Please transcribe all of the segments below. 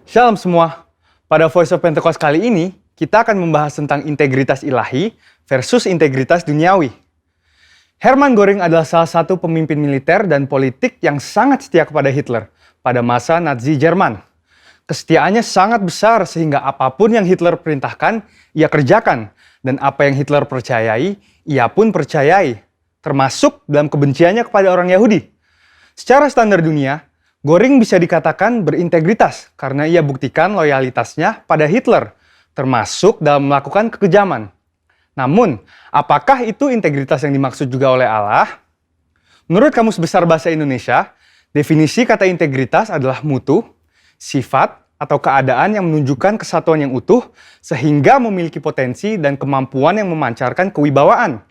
Shalom semua. Pada Voice of Pentecost kali ini, kita akan membahas tentang integritas ilahi versus integritas duniawi. Hermann Göring adalah salah satu pemimpin militer dan politik yang sangat setia kepada Hitler pada masa Nazi Jerman. Kesetiaannya sangat besar sehingga apapun yang Hitler perintahkan, ia kerjakan. Dan apa yang Hitler percayai, ia pun percayai. Termasuk dalam kebenciannya kepada orang Yahudi. Secara standar dunia, Göring bisa dikatakan berintegritas karena ia buktikan loyalitasnya pada Hitler, termasuk dalam melakukan kekejaman. Namun, apakah itu integritas yang dimaksud juga oleh Allah? Menurut Kamus Besar Bahasa Indonesia, definisi kata integritas adalah mutu, sifat, atau keadaan yang menunjukkan kesatuan yang utuh sehingga memiliki potensi dan kemampuan yang memancarkan kewibawaan.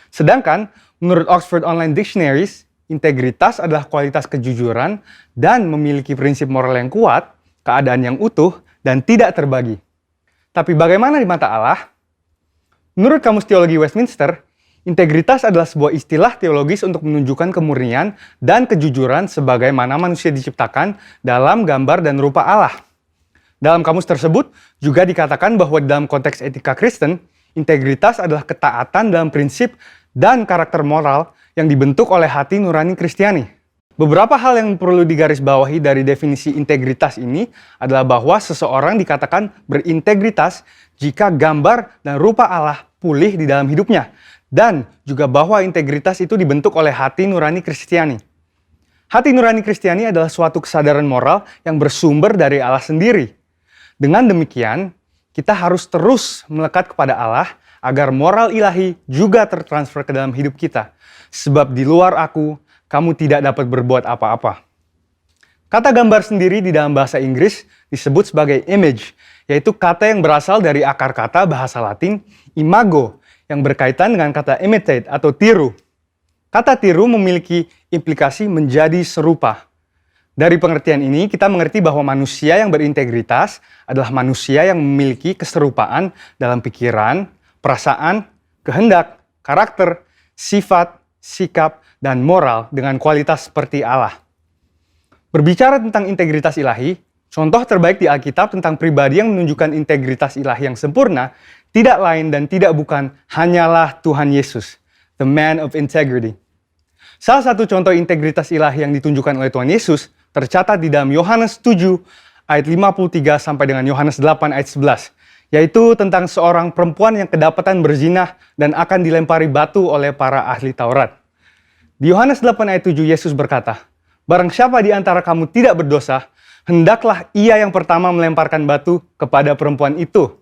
Sedangkan, menurut Oxford Online Dictionaries, integritas adalah kualitas kejujuran dan memiliki prinsip moral yang kuat, keadaan yang utuh, dan tidak terbagi. Tapi bagaimana di mata Allah? Menurut Kamus Teologi Westminster, integritas adalah sebuah istilah teologis untuk menunjukkan kemurnian dan kejujuran sebagaimana manusia diciptakan dalam gambar dan rupa Allah. Dalam kamus tersebut juga dikatakan bahwa dalam konteks etika Kristen, integritas adalah ketaatan dalam prinsip dan karakter moral yang dibentuk oleh hati nurani Kristiani. Beberapa hal yang perlu digarisbawahi dari definisi integritas ini adalah bahwa seseorang dikatakan berintegritas jika gambar dan rupa Allah pulih di dalam hidupnya, dan juga bahwa integritas itu dibentuk oleh hati nurani Kristiani. Hati nurani Kristiani adalah suatu kesadaran moral yang bersumber dari Allah sendiri. Dengan demikian, kita harus terus melekat kepada Allah agar moral ilahi juga tertransfer ke dalam hidup kita. Sebab di luar aku, kamu tidak dapat berbuat apa-apa. Kata gambar sendiri di dalam bahasa Inggris disebut sebagai image, yaitu kata yang berasal dari akar kata bahasa Latin imago, yang berkaitan dengan kata imitate atau tiru. Kata tiru memiliki implikasi menjadi serupa. Dari pengertian ini, kita mengerti bahwa manusia yang berintegritas adalah manusia yang memiliki keserupaan dalam pikiran, perasaan, kehendak, karakter, sifat, sikap, dan moral dengan kualitas seperti Allah. Berbicara tentang integritas ilahi, contoh terbaik di Alkitab tentang pribadi yang menunjukkan integritas ilahi yang sempurna tidak lain dan tidak bukan hanyalah Tuhan Yesus, the man of integrity. Salah satu contoh integritas ilahi yang ditunjukkan oleh Tuhan Yesus tercatat di dalam Yohanes 7 ayat 53 sampai dengan Yohanes 8 ayat 11, yaitu tentang seorang perempuan yang kedapatan berzinah dan akan dilempari batu oleh para ahli Taurat. Di Yohanes 8 ayat 7 Yesus berkata, "Barang siapa di antara kamu tidak berdosa, hendaklah ia yang pertama melemparkan batu kepada perempuan itu."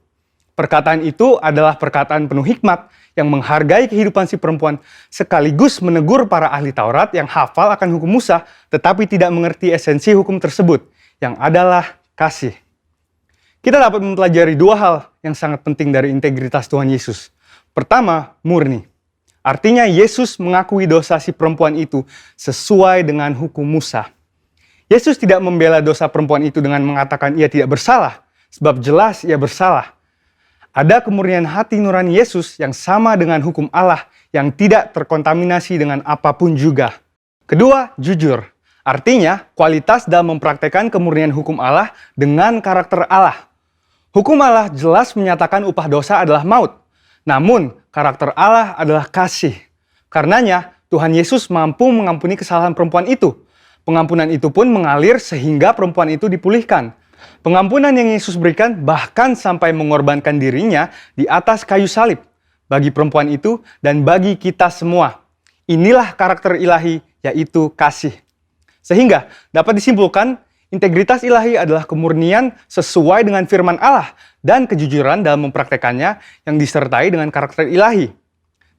Perkataan itu adalah perkataan penuh hikmat yang menghargai kehidupan si perempuan sekaligus menegur para ahli Taurat yang hafal akan hukum Musa tetapi tidak mengerti esensi hukum tersebut yang adalah kasih. Kita dapat mempelajari dua hal yang sangat penting dari integritas Tuhan Yesus. Pertama, murni. Artinya Yesus mengakui dosa si perempuan itu sesuai dengan hukum Musa. Yesus tidak membela dosa perempuan itu dengan mengatakan ia tidak bersalah, sebab jelas ia bersalah. Ada kemurnian hati nurani Yesus yang sama dengan hukum Allah yang tidak terkontaminasi dengan apapun juga. Kedua, jujur. Artinya, kualitas dalam mempraktekkan kemurnian hukum Allah dengan karakter Allah. Hukum Allah jelas menyatakan upah dosa adalah maut. Namun, karakter Allah adalah kasih. Karenanya, Tuhan Yesus mampu mengampuni kesalahan perempuan itu. Pengampunan itu pun mengalir sehingga perempuan itu dipulihkan. Pengampunan yang Yesus berikan bahkan sampai mengorbankan dirinya di atas kayu salib bagi perempuan itu dan bagi kita semua. Inilah karakter ilahi, yaitu kasih. Sehingga dapat disimpulkan, integritas ilahi adalah kemurnian sesuai dengan firman Allah dan kejujuran dalam mempraktekannya yang disertai dengan karakter ilahi.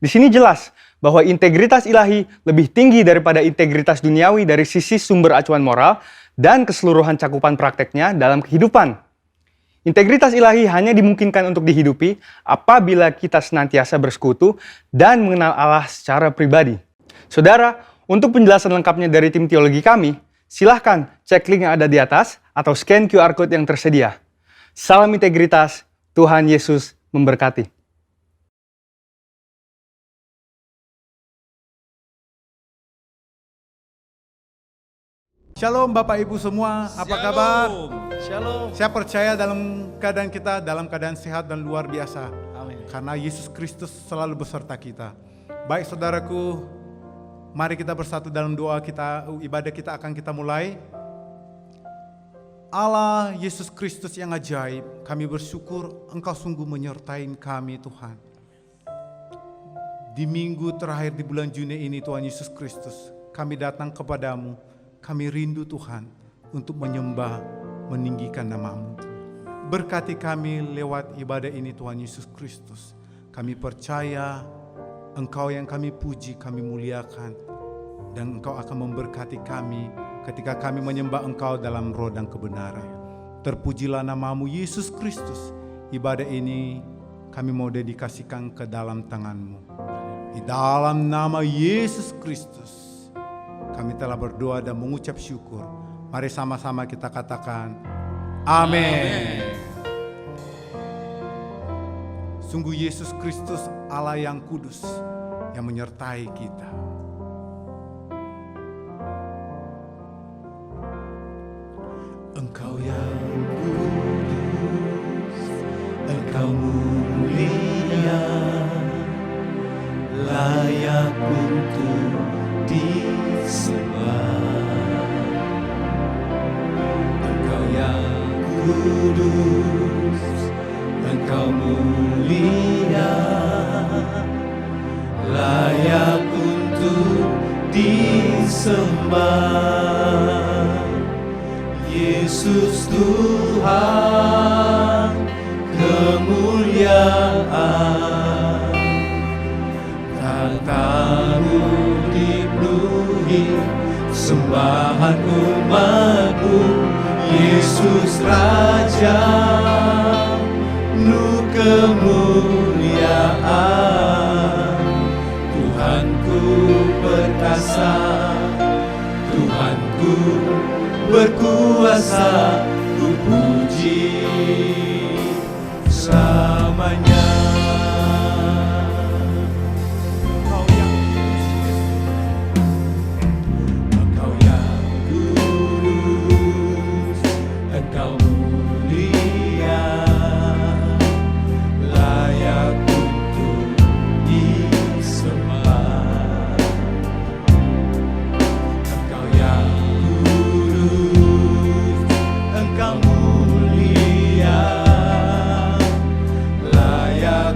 Di sini jelas bahwa integritas ilahi lebih tinggi daripada integritas duniawi dari sisi sumber acuan moral dan keseluruhan cakupan prakteknya dalam kehidupan. Integritas ilahi hanya dimungkinkan untuk dihidupi apabila kita senantiasa bersekutu dan mengenal Allah secara pribadi. Saudara, untuk penjelasan lengkapnya dari tim teologi kami, silahkan cek link yang ada di atas atau scan QR Code yang tersedia. Salam integritas, Tuhan Yesus memberkati. Shalom Bapak Ibu semua, apa kabar? Shalom. Saya percaya dalam keadaan kita dalam keadaan sehat dan luar biasa. Amin. Karena Yesus Kristus selalu beserta kita. Baik saudaraku, mari kita bersatu dalam doa kita, ibadah kita akan kita mulai. Allah Yesus Kristus yang ajaib, kami bersyukur Engkau sungguh menyertai kami Tuhan. Di minggu terakhir di bulan Juni ini Tuhan Yesus Kristus, kami datang kepadamu, kami rindu Tuhan untuk menyembah, meninggikan nama-Mu. Berkati kami lewat ibadah ini Tuhan Yesus Kristus. Kami percaya Engkau yang kami puji, kami muliakan. Dan Engkau akan memberkati kami ketika kami menyembah Engkau dalam roh dan kebenaran. Terpujilah nama-Mu Yesus Kristus. Ibadah ini kami mau dedikasikan ke dalam tangan-Mu. Di dalam nama Yesus Kristus kami telah berdoa dan mengucap syukur. Mari sama-sama kita katakan amin. Sungguh Yesus Kristus Allah yang kudus yang menyertai kita. Engkau yang kudus, Engkau mulia, layak untuk disembah. Engkau yang kudus, Engkau mulia, layak untuk disembah. Yesus Tuhan, kemuliaan kata-Mu dipenuhi sembahan umat-Mu. Yesus Raja, Nu kemuliaan. Tuhanku perkasa, Tuhanku berkuasa, ku puji selamanya. Engkau yang kudus, Engkau mulia, layak untuk disembah. Engkau yang Engkau mulia, layak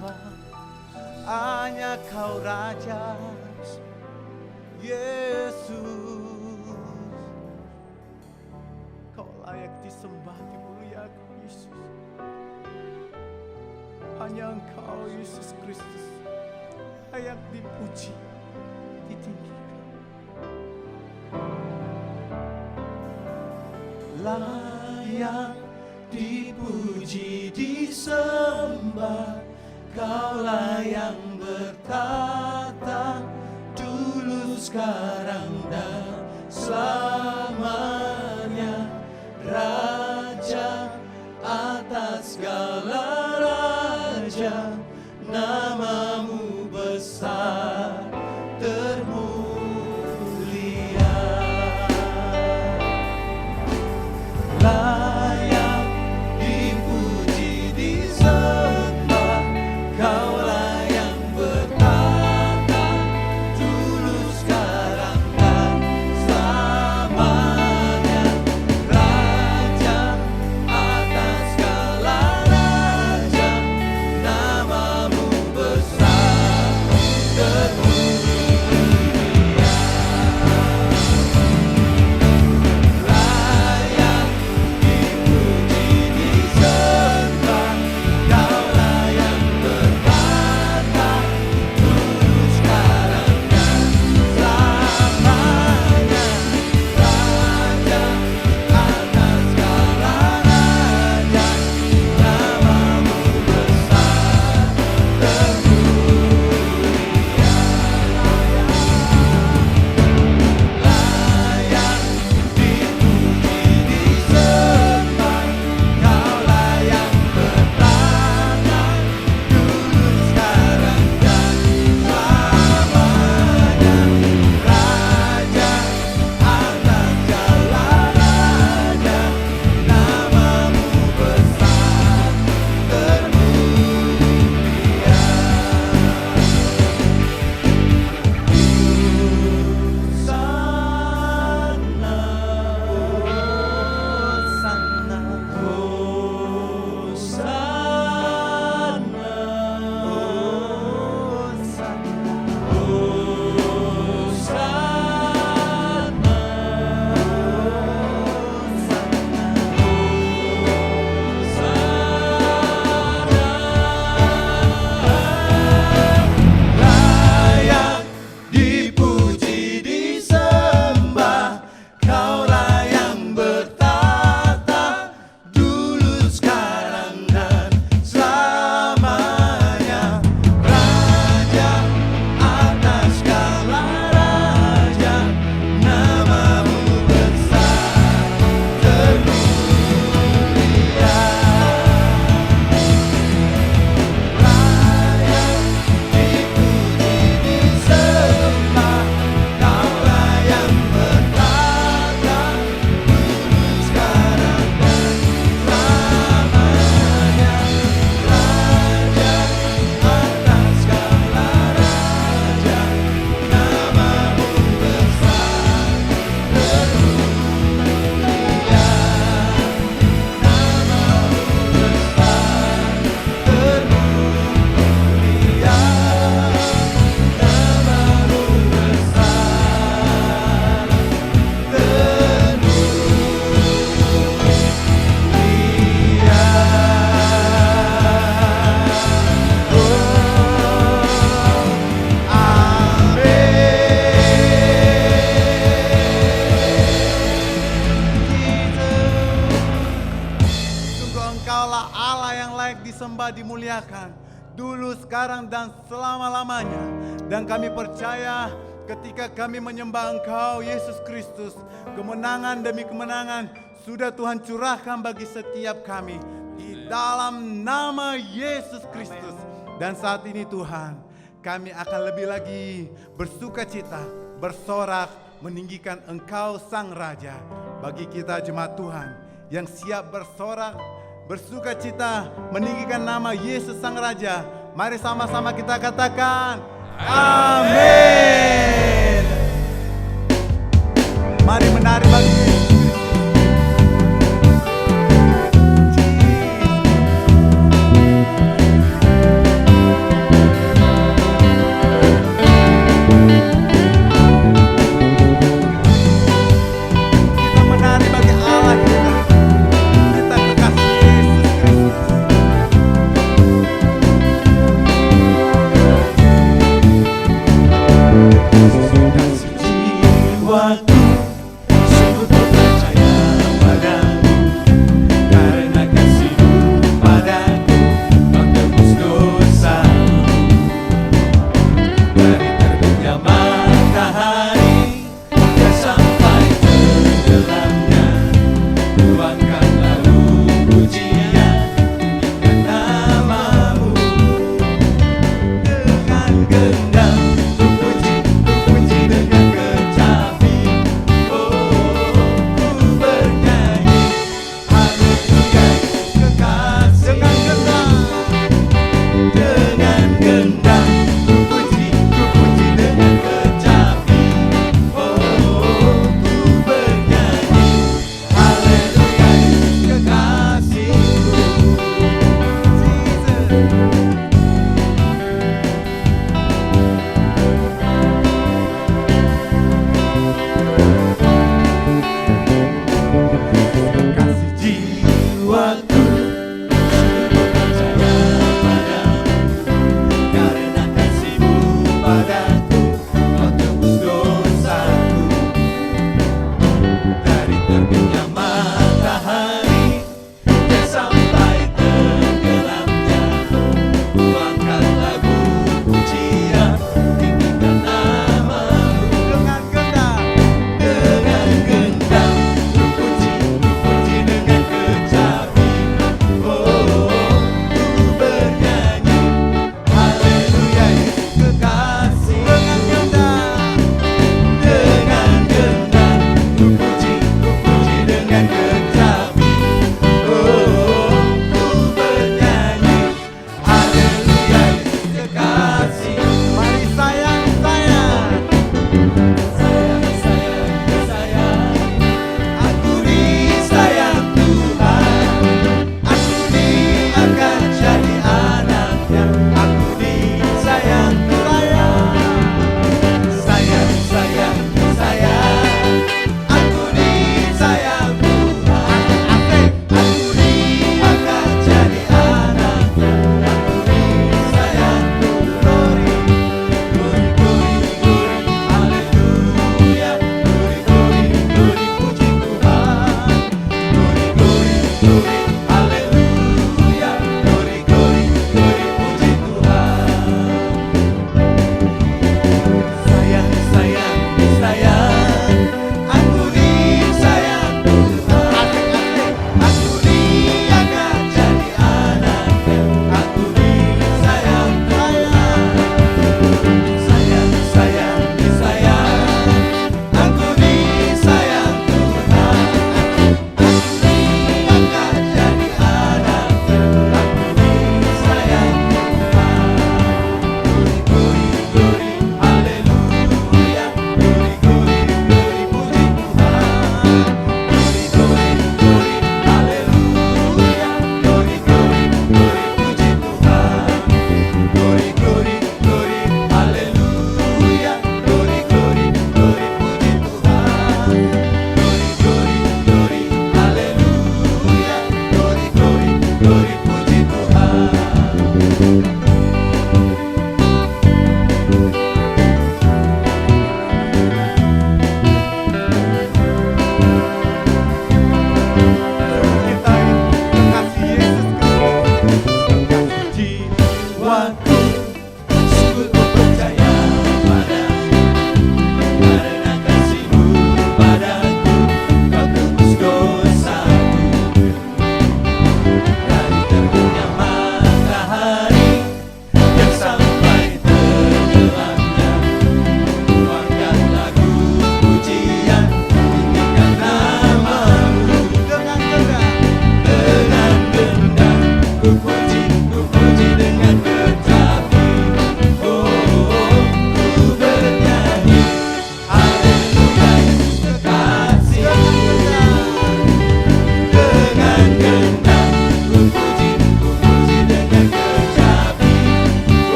disembah, hanya Kau Raja Yesus. Kau layak disembah, dimuliakan Yesus. Hanya Engkau Yesus Kristus layak dipuji, ditinggikan. Layak dipuji, disembah, Kaulah yang bertata dulu, sekarang, dan selamanya. Raja atas segala raja, namamu besar termulia. Layak dipuji, disembah, Kaulah yang bertata dulu, sekarang, dan selamanya. Raja atas segala raja, namamu besar termulia. Layak dipuji, disembah, Kaulah yang bertata dulu, sekarang, dan selamanya. Raja atas segala raja, namamu besar termulia. Layak dipuji, disembah, Kaulah yang bertata dulu, sekarang, dan selamanya. Raja atas segala raja, namamu besar termulia. Layak dipuji, disembah, Kaulah yang bertata dulu, sekarang, dan selamanya. Raja atas segala raja, namamu besar termulia. Layak dipuji, disembah, Kaulah yang bertata dulu, sekarang, dan selamanya. Raja atas segala raja, namamu besar termulia. Namamu besar termulia. Namamu Sungguh Engkaulah Allah yang layak disembah, dimuliakan dulu, sekarang, dan selama-lamanya. Dan kami percaya ketika kami menyembah Engkau Yesus Kristus, kemenangan demi kemenangan sudah Tuhan curahkan bagi setiap kami di dalam nama Yesus Kristus. Dan saat ini Tuhan, kami akan lebih lagi bersuka cita, bersorak, meninggikan Engkau Sang Raja. Bagi kita jemaat Tuhan yang siap bersorak, bersuka cita, meninggikan nama Yesus Sang Raja, mari sama-sama kita katakan amin. Mari menari bagi Yesus.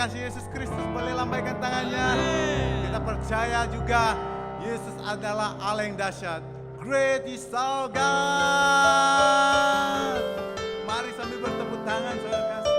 kasih Yesus Kristus, boleh lambaikan tangannya. Kita percaya juga Yesus adalah Allah yang dahsyat. Great is our God. Mari sambil bertepuk tangan, saudara kasih.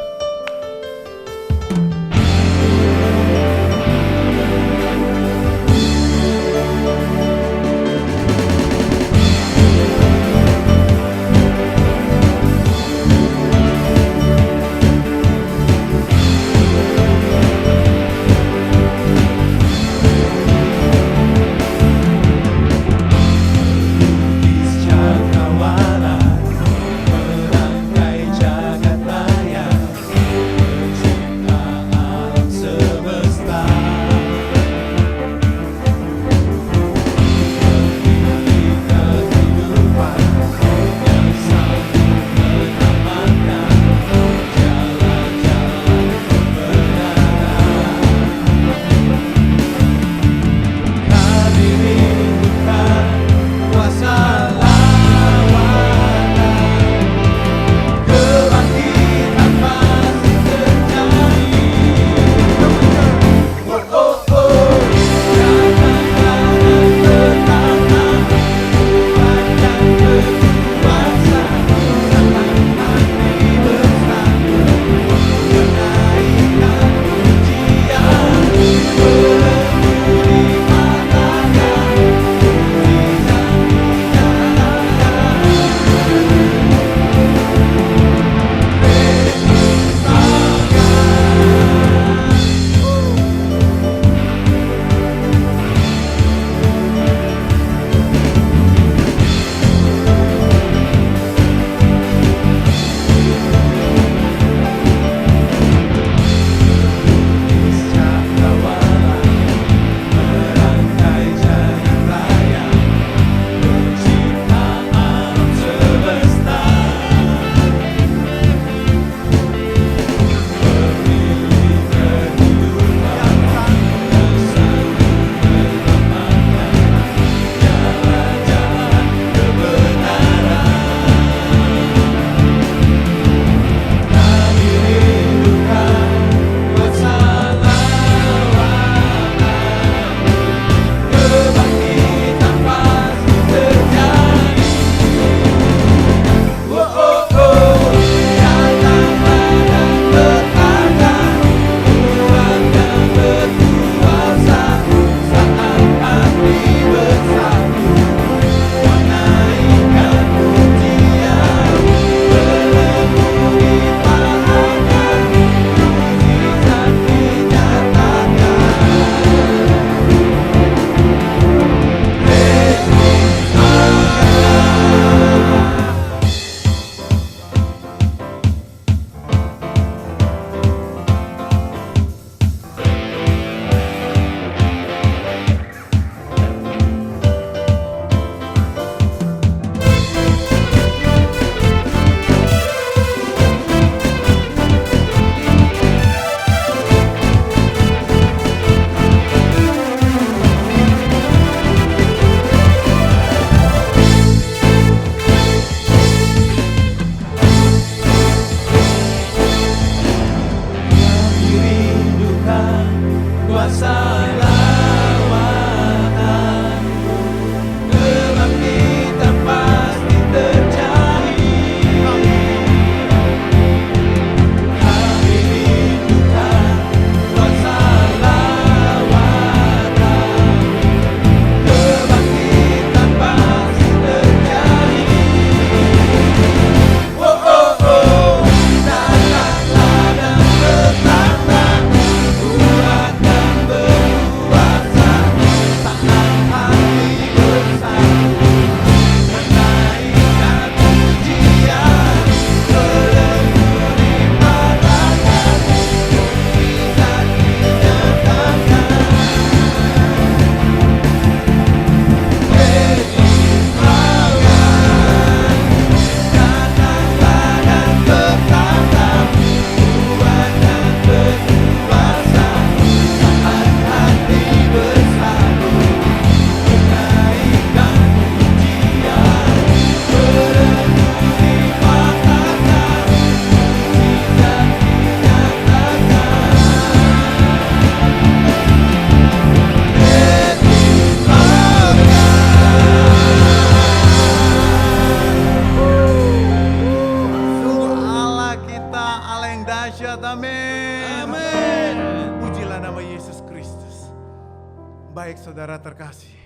kuasa lawatan, kebangkitan pasti terjadi. Kami rindukan kuasa lawatan, kebangkitan pasti terjadi. Oh oh oh, datanglah dan bertambah, kuat dan berkuasa, tangan hati bersatu, menaikkan pujian, melalui padakan, mukjizat dinyatakan. Datanglah dan bertambah, kuat dan berkuasa, saat hati bersatu, menaikkan pujian, melalui padakan, mukjizat Sungguh Allah kita Allah yang dahsyat, amin. Amin. Pujilah nama Yesus Kristus. Baik saudara terkasih,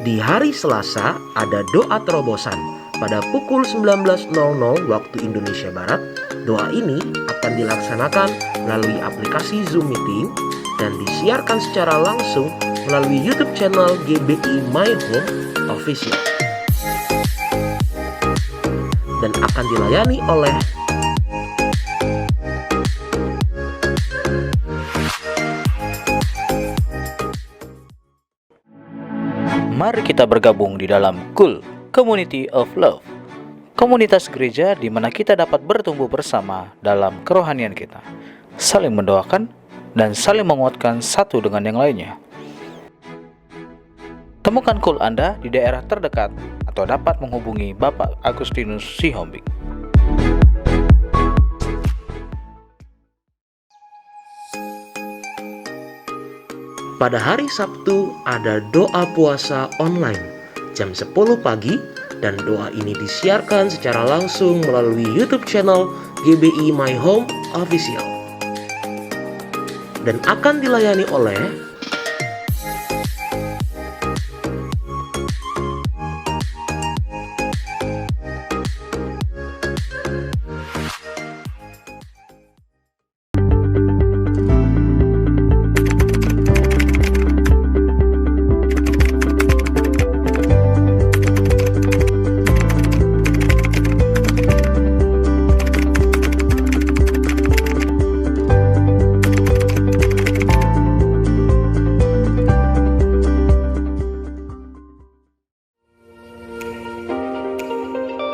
Di hari Selasa ada doa terobosan pada pukul 19.00 waktu Indonesia Barat. Doa ini akan dilaksanakan melalui aplikasi Zoom Meeting dan disiarkan secara langsung melalui YouTube channel GBI My Home Official dan akan dilayani oleh Mari kita bergabung di dalam KUL, Community of Love, komunitas gereja di mana kita dapat bertumbuh bersama dalam kerohanian kita, saling mendoakan dan saling menguatkan satu dengan yang lainnya. Temukan KUL Anda di daerah terdekat atau dapat menghubungi Bapak Agustinus Sihombing. Pada hari Sabtu ada doa puasa online jam 10 pagi dan doa ini disiarkan secara langsung melalui YouTube channel GBI My Home Official dan akan dilayani oleh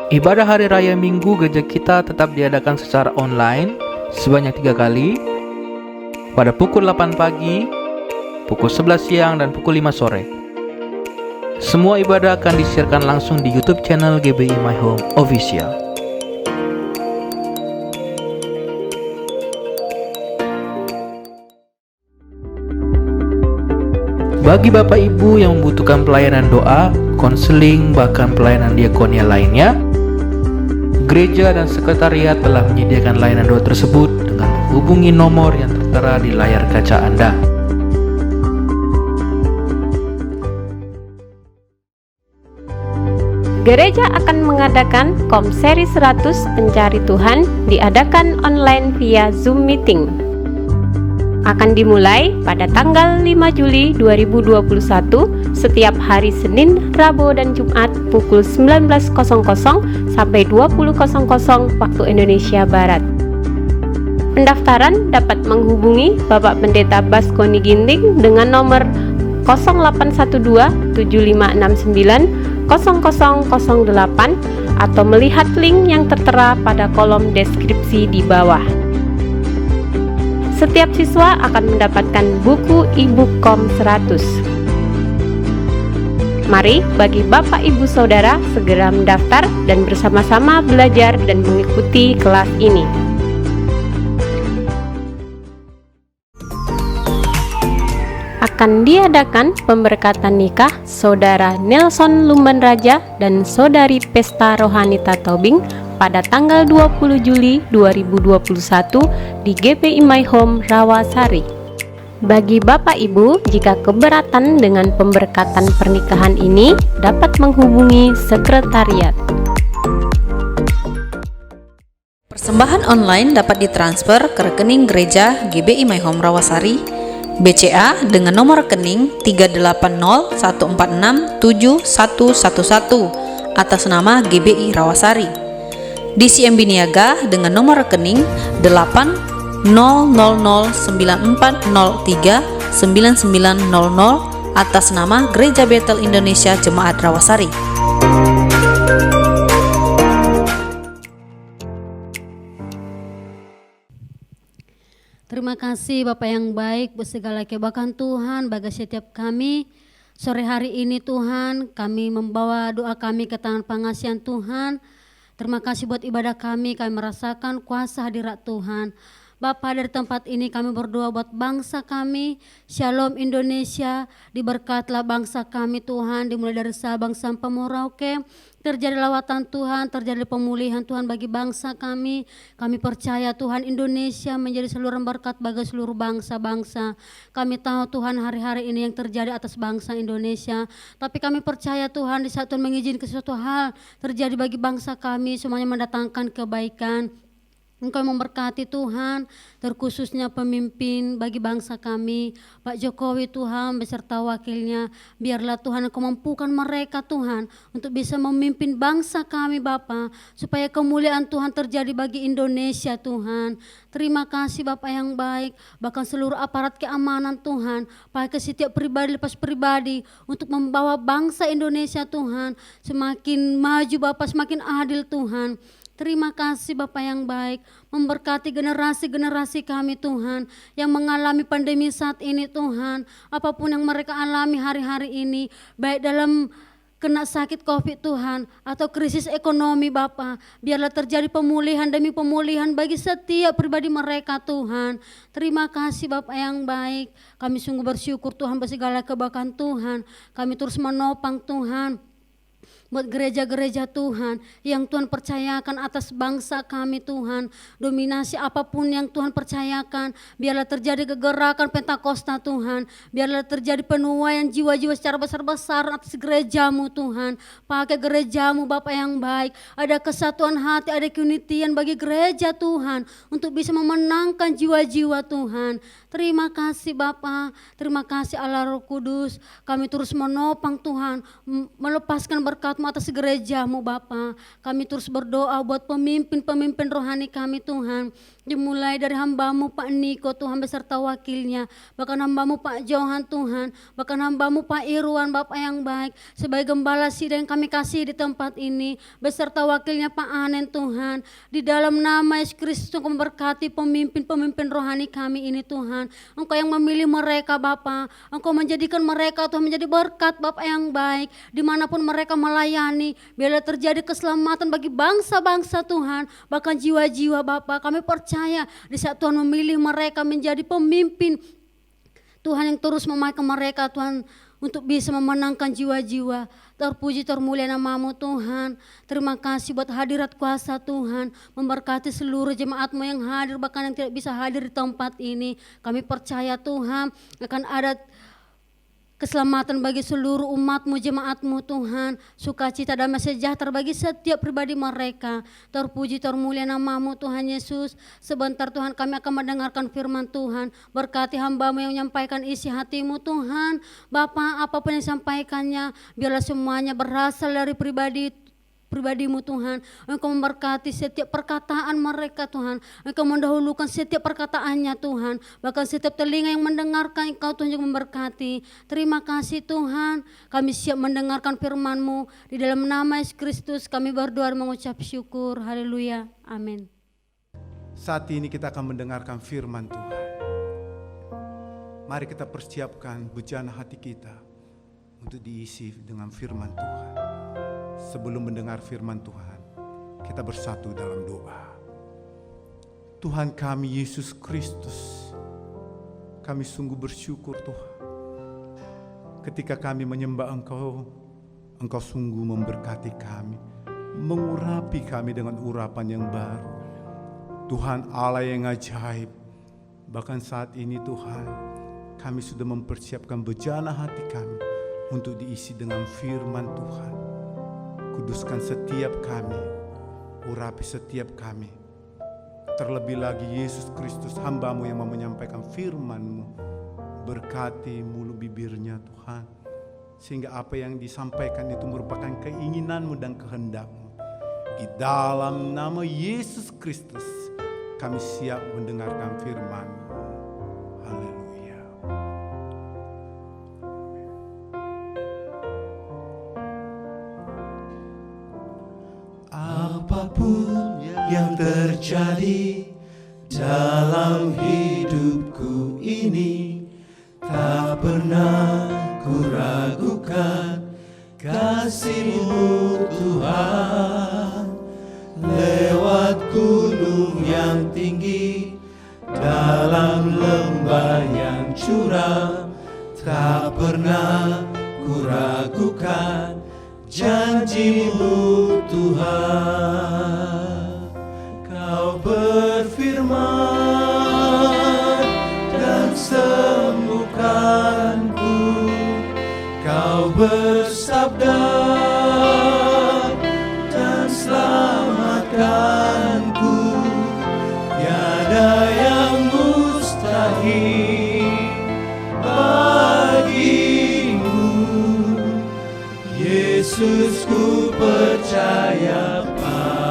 Ibadah Hari Raya Minggu gereja kita tetap diadakan secara online sebanyak 3 kali pada pukul 8 pagi, pukul 11 siang, dan pukul 5 sore. Semua ibadah akan disiarkan langsung di YouTube channel GBI My Home Official. Bagi Bapak Ibu yang membutuhkan pelayanan doa, konseling, bahkan pelayanan diakonia lainnya, gereja dan sekretariat telah menyediakan layanan doa tersebut dengan menghubungi nomor yang tertera di layar kaca Anda. Gereja akan mengadakan Komseri 100 Pencari Tuhan diadakan online via Zoom Meeting. Akan dimulai pada tanggal 5 Juli 2021 setiap hari Senin, Rabu, dan Jumat pukul 19.00 sampai 20.00 waktu Indonesia Barat. Pendaftaran dapat menghubungi Bapak Pendeta Baskoni Ginting dengan nomor 0812 7569 0008 atau melihat link yang tertera pada kolom deskripsi di bawah. Setiap siswa akan mendapatkan buku e-book KOM 100. Mari bagi Bapak Ibu Saudara segera mendaftar dan bersama-sama belajar dan mengikuti kelas ini. Akan diadakan pemberkatan nikah Saudara Nelson Lumban Raja dan Saudari Pesta Rohanita Tobing pada tanggal 20 Juli 2021 di GPI My Home Rawasari. Bagi Bapak Ibu, jika keberatan dengan pemberkatan pernikahan ini, dapat menghubungi sekretariat. Persembahan online dapat ditransfer ke rekening gereja GBI My Home Rawasari, BCA dengan nomor rekening 38014671111 atas nama GBI Rawasari. DCMB Niaga dengan nomor rekening 80094039900 atas nama Gereja Betel Indonesia Jemaat Rawasari. Terima kasih Bapak yang baik, bersegala kebaikan Tuhan bagi setiap kami. Sore hari ini Tuhan, kami membawa doa kami ke tangan pengasihan Tuhan. Terima kasih buat ibadah kami merasakan kuasa hadirat Tuhan. Bapa, dari tempat ini kami berdoa buat bangsa kami. Shalom Indonesia, diberkatlah bangsa kami Tuhan, dimulai dari Sabang sampai Merauke. Terjadi lawatan Tuhan, terjadi pemulihan Tuhan bagi bangsa kami. Kami percaya Tuhan Indonesia menjadi saluran berkat bagi seluruh bangsa-bangsa. Kami tahu Tuhan hari-hari ini yang terjadi atas bangsa Indonesia. Tapi kami percaya Tuhan di saat Tuhan mengizinkan sesuatu hal terjadi bagi bangsa kami, semuanya mendatangkan kebaikan. Engkau memberkati Tuhan, terkhususnya pemimpin bagi bangsa kami, Pak Jokowi Tuhan beserta wakilnya. Biarlah Tuhan Engkau mampukan mereka Tuhan untuk bisa memimpin bangsa kami Bapa, supaya kemuliaan Tuhan terjadi bagi Indonesia Tuhan. Terima kasih Bapak yang baik, bahkan seluruh aparat keamanan Tuhan, pakai setiap pribadi lepas pribadi untuk membawa bangsa Indonesia Tuhan semakin maju Bapak, semakin adil Tuhan. Terima kasih Bapak yang baik, memberkati generasi-generasi kami Tuhan yang mengalami pandemi saat ini Tuhan. Apapun yang mereka alami hari-hari ini, baik dalam kena sakit COVID Tuhan atau krisis ekonomi Bapak, biarlah terjadi pemulihan demi pemulihan bagi setiap pribadi mereka Tuhan. Terima kasih Bapak yang baik, kami sungguh bersyukur Tuhan bersegala kebaikan Tuhan. Kami terus menopang Tuhan buat gereja-gereja Tuhan yang Tuhan percayakan atas bangsa kami Tuhan. Dominasi apapun yang Tuhan percayakan, biarlah terjadi kegerakan Pentakosta Tuhan. Biarlah terjadi penuaian jiwa-jiwa secara besar-besaran atas gerejamu Tuhan. Pakai gerejamu Bapak yang baik, ada kesatuan hati, ada keunitian bagi gereja Tuhan untuk bisa memenangkan jiwa-jiwa Tuhan. Terima kasih Bapa, terima kasih Allah Roh Kudus. Kami terus menopang Tuhan, melepaskan berkat-Mu atas gereja-Mu Bapa. Kami terus berdoa buat pemimpin-pemimpin rohani kami Tuhan. Dimulai dari hamba-Mu Pak Niko Tuhan beserta wakilnya, bahkan hamba-Mu Pak Johan Tuhan, bahkan hamba-Mu Pak Irwan Bapak yang baik, sebagai gembala sidang yang kami kasih di tempat ini, beserta wakilnya Pak Anen Tuhan. Di dalam nama Yesus Kristus Engkau memberkati pemimpin-pemimpin rohani kami ini Tuhan. Engkau yang memilih mereka Bapa, Engkau menjadikan mereka Tuhan menjadi berkat Bapak yang baik, dimanapun mereka melayani. Biarlah terjadi keselamatan bagi bangsa-bangsa Tuhan, bahkan jiwa-jiwa Bapa. Kami percaya di saat Tuhan memilih mereka menjadi pemimpin, Tuhan yang terus memakai mereka Tuhan untuk bisa memenangkan jiwa-jiwa. Terpuji termulia nama-Mu Tuhan. Terima kasih buat hadirat kuasa Tuhan, memberkati seluruh jemaat-Mu yang hadir, bahkan yang tidak bisa hadir di tempat ini. Kami percaya Tuhan akan ada keselamatan bagi seluruh umat-Mu, jemaat-Mu Tuhan. Sukacita damai sejahtera bagi setiap pribadi mereka. Terpuji termulia nama-Mu Tuhan Yesus. Sebentar Tuhan kami akan mendengarkan firman Tuhan. Berkati hamba-Mu yang menyampaikan isi hati-Mu Tuhan. Bapa, apapun yang disampaikannya, biarlah semuanya berasal dari pribadi pribadi-Mu Tuhan. Engkau memberkati setiap perkataan mereka Tuhan. Engkau mendahulukan setiap perkataannya Tuhan. Bahkan setiap telinga yang mendengarkan Engkau Tuhan juga memberkati. Terima kasih Tuhan. Kami siap mendengarkan firman-Mu. Di dalam nama Yesus Kristus kami berdoa dan mengucap syukur. Haleluya. Amin. Saat ini kita akan mendengarkan firman Tuhan. Mari kita persiapkan bejana hati kita untuk diisi dengan firman Tuhan. Sebelum mendengar firman Tuhan, kita bersatu dalam doa. Tuhan kami Yesus Kristus, kami sungguh bersyukur Tuhan. Ketika kami menyembah Engkau, Engkau sungguh memberkati kami, mengurapi kami dengan urapan yang baru. Tuhan Allah yang ajaib, bahkan saat ini Tuhan, kami sudah mempersiapkan bejana hati kami untuk diisi dengan firman Tuhan. Kuduskan setiap kami, urapi setiap kami. Terlebih lagi Yesus Kristus hamba-Mu yang mau menyampaikan firman-Mu. Berkati mulut bibirnya Tuhan, sehingga apa yang disampaikan itu merupakan keinginan-Mu dan kehendak-Mu. Di dalam nama Yesus Kristus kami siap mendengarkan firman-Mu. Haleluya. Apapun yang terjadi dalam hidupku ini, tak pernah ku ragukan kasih-Mu Tuhan. Lewat gunung yang tinggi, dalam lembah yang curam, tak pernah ku ragukan janji-Mu Tuhan. Kau berfirman dan sembuhkanku, Kau bersabda dan selamatkanku. Tiada yang mustahil bagimu, Yesus ku percaya padamu.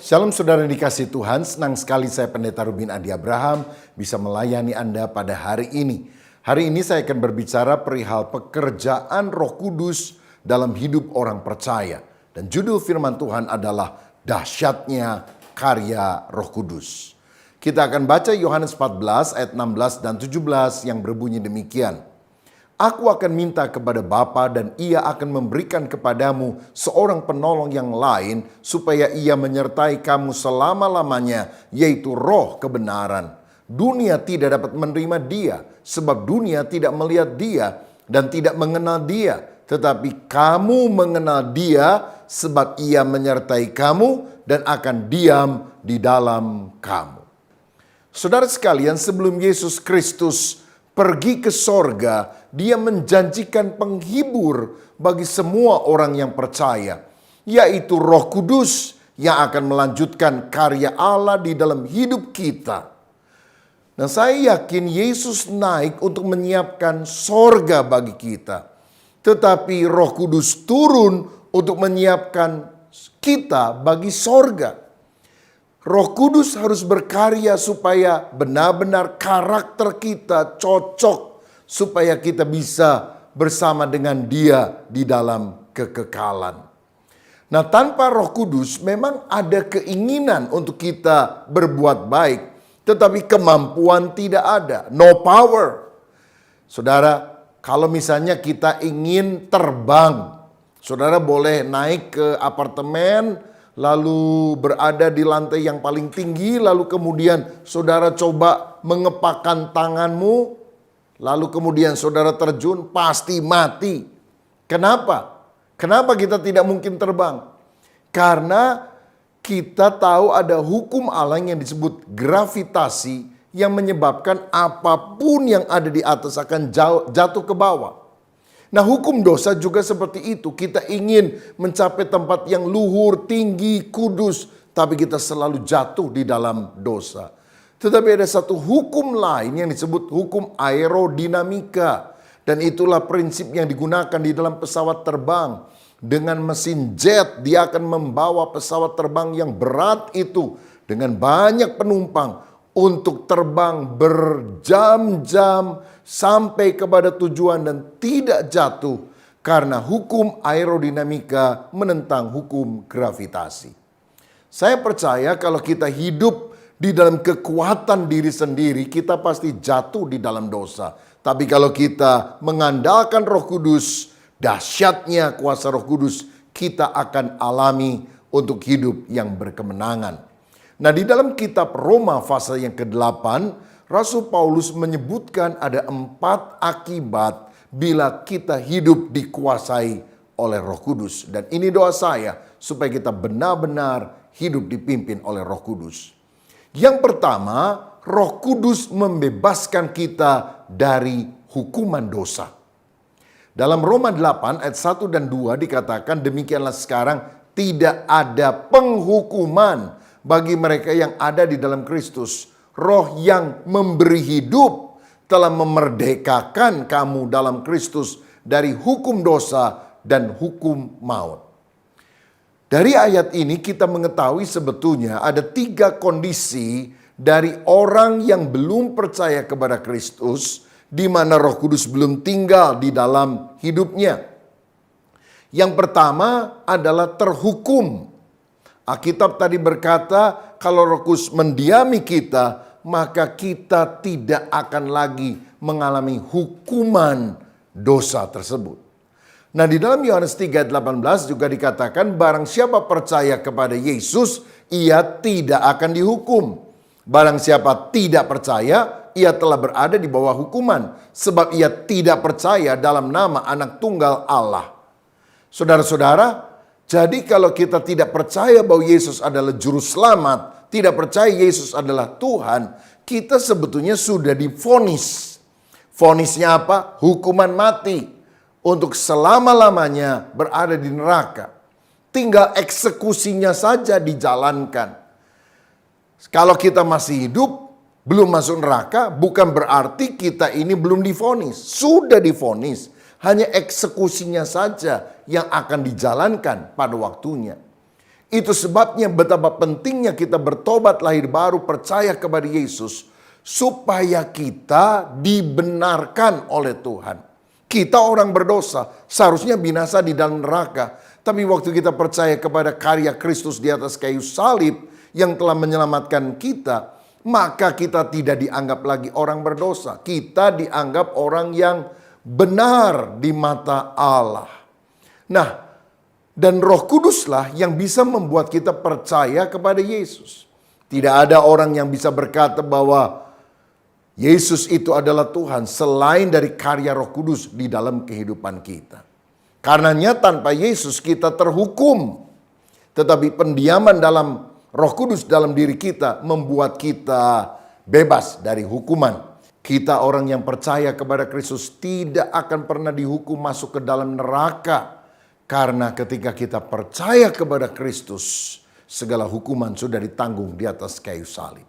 Shalom saudara dikasih Tuhan, senang sekali saya Pendeta Rubin Adi Abraham bisa melayani Anda pada hari ini. Hari ini saya akan berbicara perihal pekerjaan Roh Kudus dalam hidup orang percaya. Dan judul firman Tuhan adalah dahsyatnya karya Roh Kudus. Kita akan baca Yohanes 14 ayat 16 dan 17 yang berbunyi demikian. Aku akan minta kepada Bapa dan ia akan memberikan kepadamu seorang penolong yang lain supaya ia menyertai kamu selama-lamanya, yaitu Roh kebenaran. Dunia tidak dapat menerima dia sebab dunia tidak melihat dia dan tidak mengenal dia. Tetapi kamu mengenal dia sebab ia menyertai kamu dan akan diam di dalam kamu. Saudara sekalian, sebelum Yesus Kristus pergi ke sorga, dia menjanjikan penghibur bagi semua orang yang percaya, yaitu Roh Kudus yang akan melanjutkan karya Allah di dalam hidup kita. Nah, saya yakin Yesus naik untuk menyiapkan sorga bagi kita. Tetapi Roh Kudus turun untuk menyiapkan kita bagi sorga. Roh Kudus harus berkarya supaya benar-benar karakter kita cocok, supaya kita bisa bersama dengan Dia di dalam kekekalan. Nah, tanpa Roh Kudus memang ada keinginan untuk kita berbuat baik, tetapi kemampuan tidak ada, no power. Saudara, kalau misalnya kita ingin terbang, saudara boleh naik ke apartemen, lalu berada di lantai yang paling tinggi, lalu kemudian saudara coba mengepakkan tanganmu, lalu kemudian saudara terjun, pasti mati. Kenapa? Kenapa kita tidak mungkin terbang? Karena kita tahu ada hukum Allah yang disebut gravitasi yang menyebabkan apapun yang ada di atas akan jatuh ke bawah. Nah, hukum dosa juga seperti itu. Kita ingin mencapai tempat yang luhur, tinggi, kudus, tapi kita selalu jatuh di dalam dosa. Tetapi ada satu hukum lain yang disebut hukum aerodinamika. Dan itulah prinsip yang digunakan di dalam pesawat terbang. Dengan mesin jet, dia akan membawa pesawat terbang yang berat itu dengan banyak penumpang untuk terbang berjam-jam sampai kepada tujuan dan tidak jatuh karena hukum aerodinamika menentang hukum gravitasi. Saya percaya kalau kita hidup di dalam kekuatan diri sendiri, kita pasti jatuh di dalam dosa. Tapi kalau kita mengandalkan Roh Kudus, dahsyatnya kuasa Roh Kudus, kita akan alami untuk hidup yang berkemenangan. Nah, di dalam kitab Roma pasal yang ke-8, Rasul Paulus menyebutkan ada 4 akibat bila kita hidup dikuasai oleh Roh Kudus. Dan ini doa saya supaya kita benar-benar hidup dipimpin oleh Roh Kudus. Yang pertama, Roh Kudus membebaskan kita dari hukuman dosa. Dalam Roma 8 ayat 1 dan 2 dikatakan, demikianlah sekarang tidak ada penghukuman bagi mereka yang ada di dalam Kristus. Roh yang memberi hidup telah memerdekakan kamu dalam Kristus dari hukum dosa dan hukum maut. Dari ayat ini kita mengetahui sebetulnya ada 3 kondisi dari orang yang belum percaya kepada Kristus, di mana Roh Kudus belum tinggal di dalam hidupnya. Yang pertama adalah terhukum. Alkitab tadi berkata, kalau Roh Kudus mendiami kita, maka kita tidak akan lagi mengalami hukuman dosa tersebut. Nah, di dalam Yohanes 3:18 juga dikatakan, barang siapa percaya kepada Yesus, ia tidak akan dihukum. Barang siapa tidak percaya, ia telah berada di bawah hukuman, sebab ia tidak percaya dalam nama Anak Tunggal Allah. Saudara-saudara, jadi kalau kita tidak percaya bahwa Yesus adalah juru selamat, tidak percaya Yesus adalah Tuhan, kita sebetulnya sudah divonis. Vonisnya apa? Hukuman mati. Untuk selama-lamanya berada di neraka. Tinggal eksekusinya saja dijalankan. Kalau kita masih hidup, belum masuk neraka, bukan berarti kita ini belum divonis. Sudah divonis. Hanya eksekusinya saja yang akan dijalankan pada waktunya. Itu sebabnya betapa pentingnya kita bertobat lahir baru, percaya kepada Yesus, supaya kita dibenarkan oleh Tuhan. Kita orang berdosa, seharusnya binasa di dalam neraka. Tapi waktu kita percaya kepada karya Kristus di atas kayu salib yang telah menyelamatkan kita, maka kita tidak dianggap lagi orang berdosa. Kita dianggap orang yang benar di mata Allah. Nah, dan Roh Kuduslah yang bisa membuat kita percaya kepada Yesus. Tidak ada orang yang bisa berkata bahwa Yesus itu adalah Tuhan selain dari karya Roh Kudus di dalam kehidupan kita. Karenanya tanpa Yesus kita terhukum. Tetapi pendiaman dalam Roh Kudus dalam diri kita membuat kita bebas dari hukuman. Kita orang yang percaya kepada Kristus tidak akan pernah dihukum masuk ke dalam neraka. Karena ketika kita percaya kepada Kristus, segala hukuman sudah ditanggung di atas kayu salib.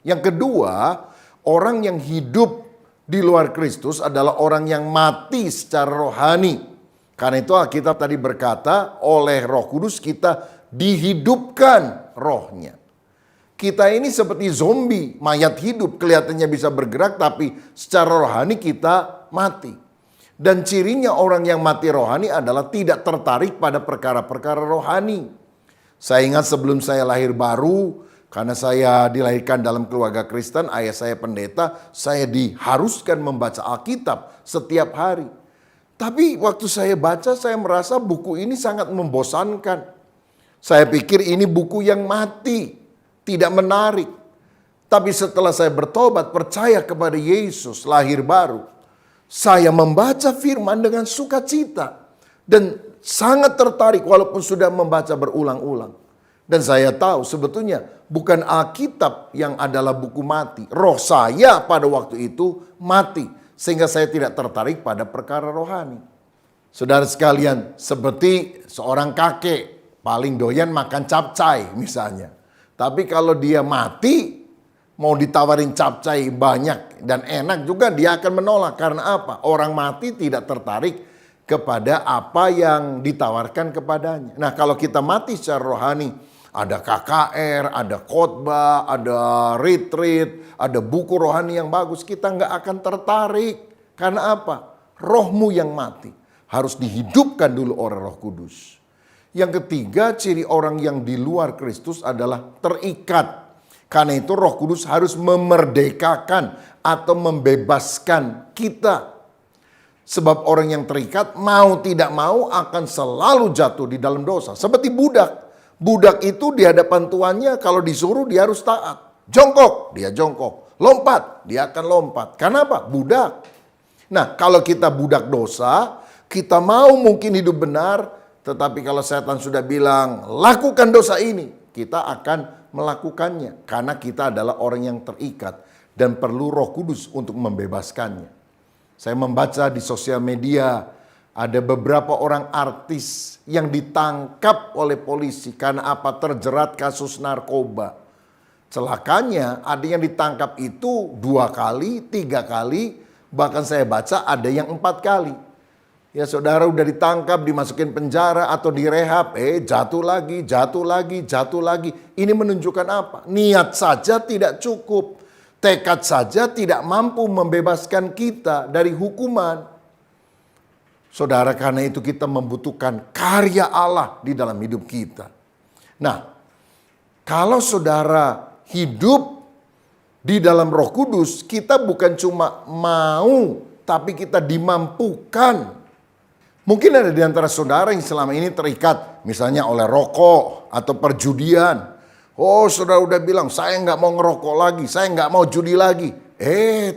Yang kedua, orang yang hidup di luar Kristus adalah orang yang mati secara rohani. Karena itu Alkitab tadi berkata, oleh Roh Kudus kita dihidupkan rohnya. Kita ini seperti zombie, mayat hidup, kelihatannya bisa bergerak tapi secara rohani kita mati. Dan cirinya orang yang mati rohani adalah tidak tertarik pada perkara-perkara rohani. Saya ingat sebelum saya lahir baru, karena saya dilahirkan dalam keluarga Kristen, ayah saya pendeta, saya diharuskan membaca Alkitab setiap hari. Tapi waktu saya baca, saya merasa buku ini sangat membosankan. Saya pikir ini buku yang mati, tidak menarik. Tapi setelah saya bertobat, percaya kepada Yesus, lahir baru, saya membaca firman dengan sukacita dan sangat tertarik walaupun sudah membaca berulang-ulang. Dan saya tahu sebetulnya bukan Alkitab yang adalah buku mati. Roh saya pada waktu itu mati sehingga saya tidak tertarik pada perkara rohani. Saudara sekalian, seperti seorang kakek paling doyan makan capcay misalnya. Tapi kalau dia mati, mau ditawarin capcay banyak dan enak juga dia akan menolak. Karena apa? Orang mati tidak tertarik kepada apa yang ditawarkan kepadanya. Nah, kalau kita mati secara rohani, ada KKR, ada khotbah, ada retreat, ada buku rohani yang bagus, kita nggak akan tertarik. Karena apa? Rohmu yang mati harus dihidupkan dulu oleh Roh Kudus. Yang ketiga, ciri orang yang di luar Kristus adalah terikat. Karena itu Roh Kudus harus memerdekakan atau membebaskan kita. Sebab orang yang terikat mau tidak mau akan selalu jatuh di dalam dosa. Seperti budak. Budak itu di hadapan tuannya kalau disuruh dia harus taat. Jongkok, dia jongkok. Lompat, dia akan lompat. Karena apa? Budak. Nah, kalau kita budak dosa, kita mau mungkin hidup benar. Tetapi kalau setan sudah bilang, lakukan dosa ini, kita akan melakukannya karena kita adalah orang yang terikat dan perlu Roh Kudus untuk membebaskannya. Saya membaca di sosial media ada beberapa orang artis yang ditangkap oleh polisi karena apa? Terjerat kasus narkoba. Celakanya ada yang ditangkap itu 2 kali, 3 kali, bahkan saya baca ada yang 4 kali. Ya saudara udah ditangkap, dimasukin penjara atau direhab, jatuh lagi, jatuh lagi, jatuh lagi. Ini menunjukkan apa? Niat saja tidak cukup. Tekad saja tidak mampu membebaskan kita dari hukuman. Saudara, karena itu kita membutuhkan karya Allah di dalam hidup kita. Nah, kalau saudara hidup di dalam Roh Kudus, kita bukan cuma mau, tapi kita dimampukan. Mungkin ada di antara saudara yang selama ini terikat misalnya oleh rokok atau perjudian. Oh, saudara udah bilang saya nggak mau ngerokok lagi, saya nggak mau judi lagi.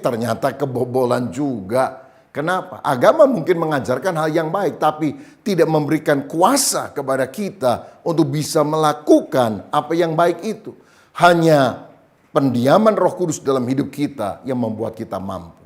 Ternyata kebobolan juga. Kenapa? Agama mungkin mengajarkan hal yang baik tapi tidak memberikan kuasa kepada kita untuk bisa melakukan apa yang baik itu. Hanya pendiaman Roh Kudus dalam hidup kita yang membuat kita mampu.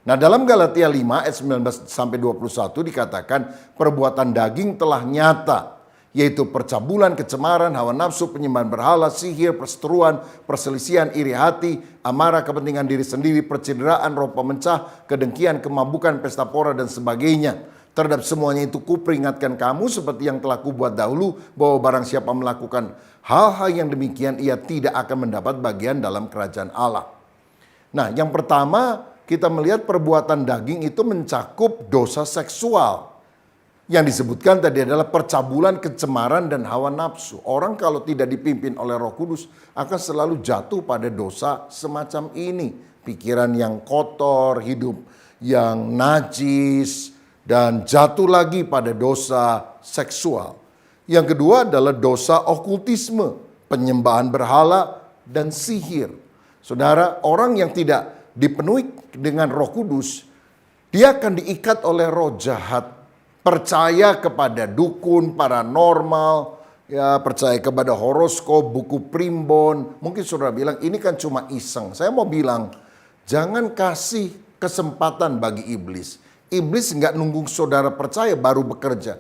Nah, dalam Galatia 5 ayat 19-21 dikatakan perbuatan daging telah nyata, yaitu percabulan, kecemaran, hawa nafsu, penyembahan berhala, sihir, perseteruan, perselisihan, iri hati, amarah, kepentingan diri sendiri, percederaan, roh pemecah, kedengkian, kemabukan, pesta pora dan sebagainya. Terhadap semuanya itu kuperingatkan kamu seperti yang telah kubuat dahulu, bahwa barang siapa melakukan hal-hal yang demikian, ia tidak akan mendapat bagian dalam kerajaan Allah. Nah, yang pertama kita melihat perbuatan daging itu mencakup dosa seksual. Yang disebutkan tadi adalah percabulan, kecemaran, dan hawa nafsu. Orang kalau tidak dipimpin oleh Roh Kudus akan selalu jatuh pada dosa semacam ini. Pikiran yang kotor, hidup yang najis, dan jatuh lagi pada dosa seksual. Yang kedua adalah dosa okultisme, penyembahan berhala, dan sihir. Saudara, orang yang tidak dipenuhi dengan Roh Kudus, dia akan diikat oleh roh jahat, percaya kepada dukun, paranormal, ya, percaya kepada horoskop, buku primbon. Mungkin saudara bilang, ini kan cuma iseng. Saya mau bilang, jangan kasih kesempatan bagi iblis. Iblis nggak nunggu saudara percaya baru bekerja.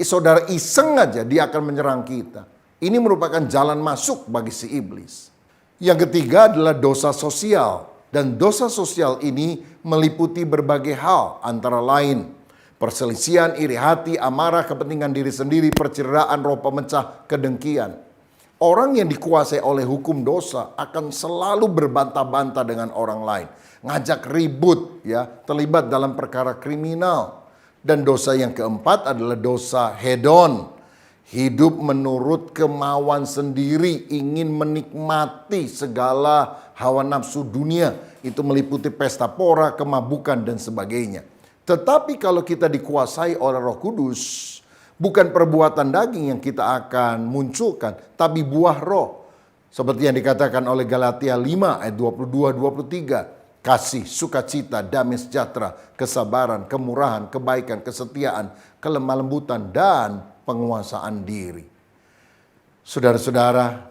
Saudara iseng aja, dia akan menyerang kita. Ini merupakan jalan masuk bagi si iblis. Yang ketiga adalah dosa sosial. Dan dosa sosial ini meliputi berbagai hal, antara lain perselisihan, iri hati, amarah, kepentingan diri sendiri, perceraian, roh pemecah, kedengkian. Orang yang dikuasai oleh hukum dosa akan selalu berbantah-bantah dengan orang lain. Ngajak ribut, ya, terlibat dalam perkara kriminal. Dan dosa yang keempat adalah dosa hedon. Hidup menurut kemauan sendiri, ingin menikmati segala hawa nafsu dunia. Itu meliputi pesta pora, kemabukan, dan sebagainya. Tetapi kalau kita dikuasai oleh Roh Kudus, bukan perbuatan daging yang kita akan munculkan, tapi buah roh. Seperti yang dikatakan oleh Galatia 5 ayat 22-23. Kasih, sukacita, damai sejahtera, kesabaran, kemurahan, kebaikan, kesetiaan, kelemah lembutan, dan penguasaan diri. Saudara-saudara,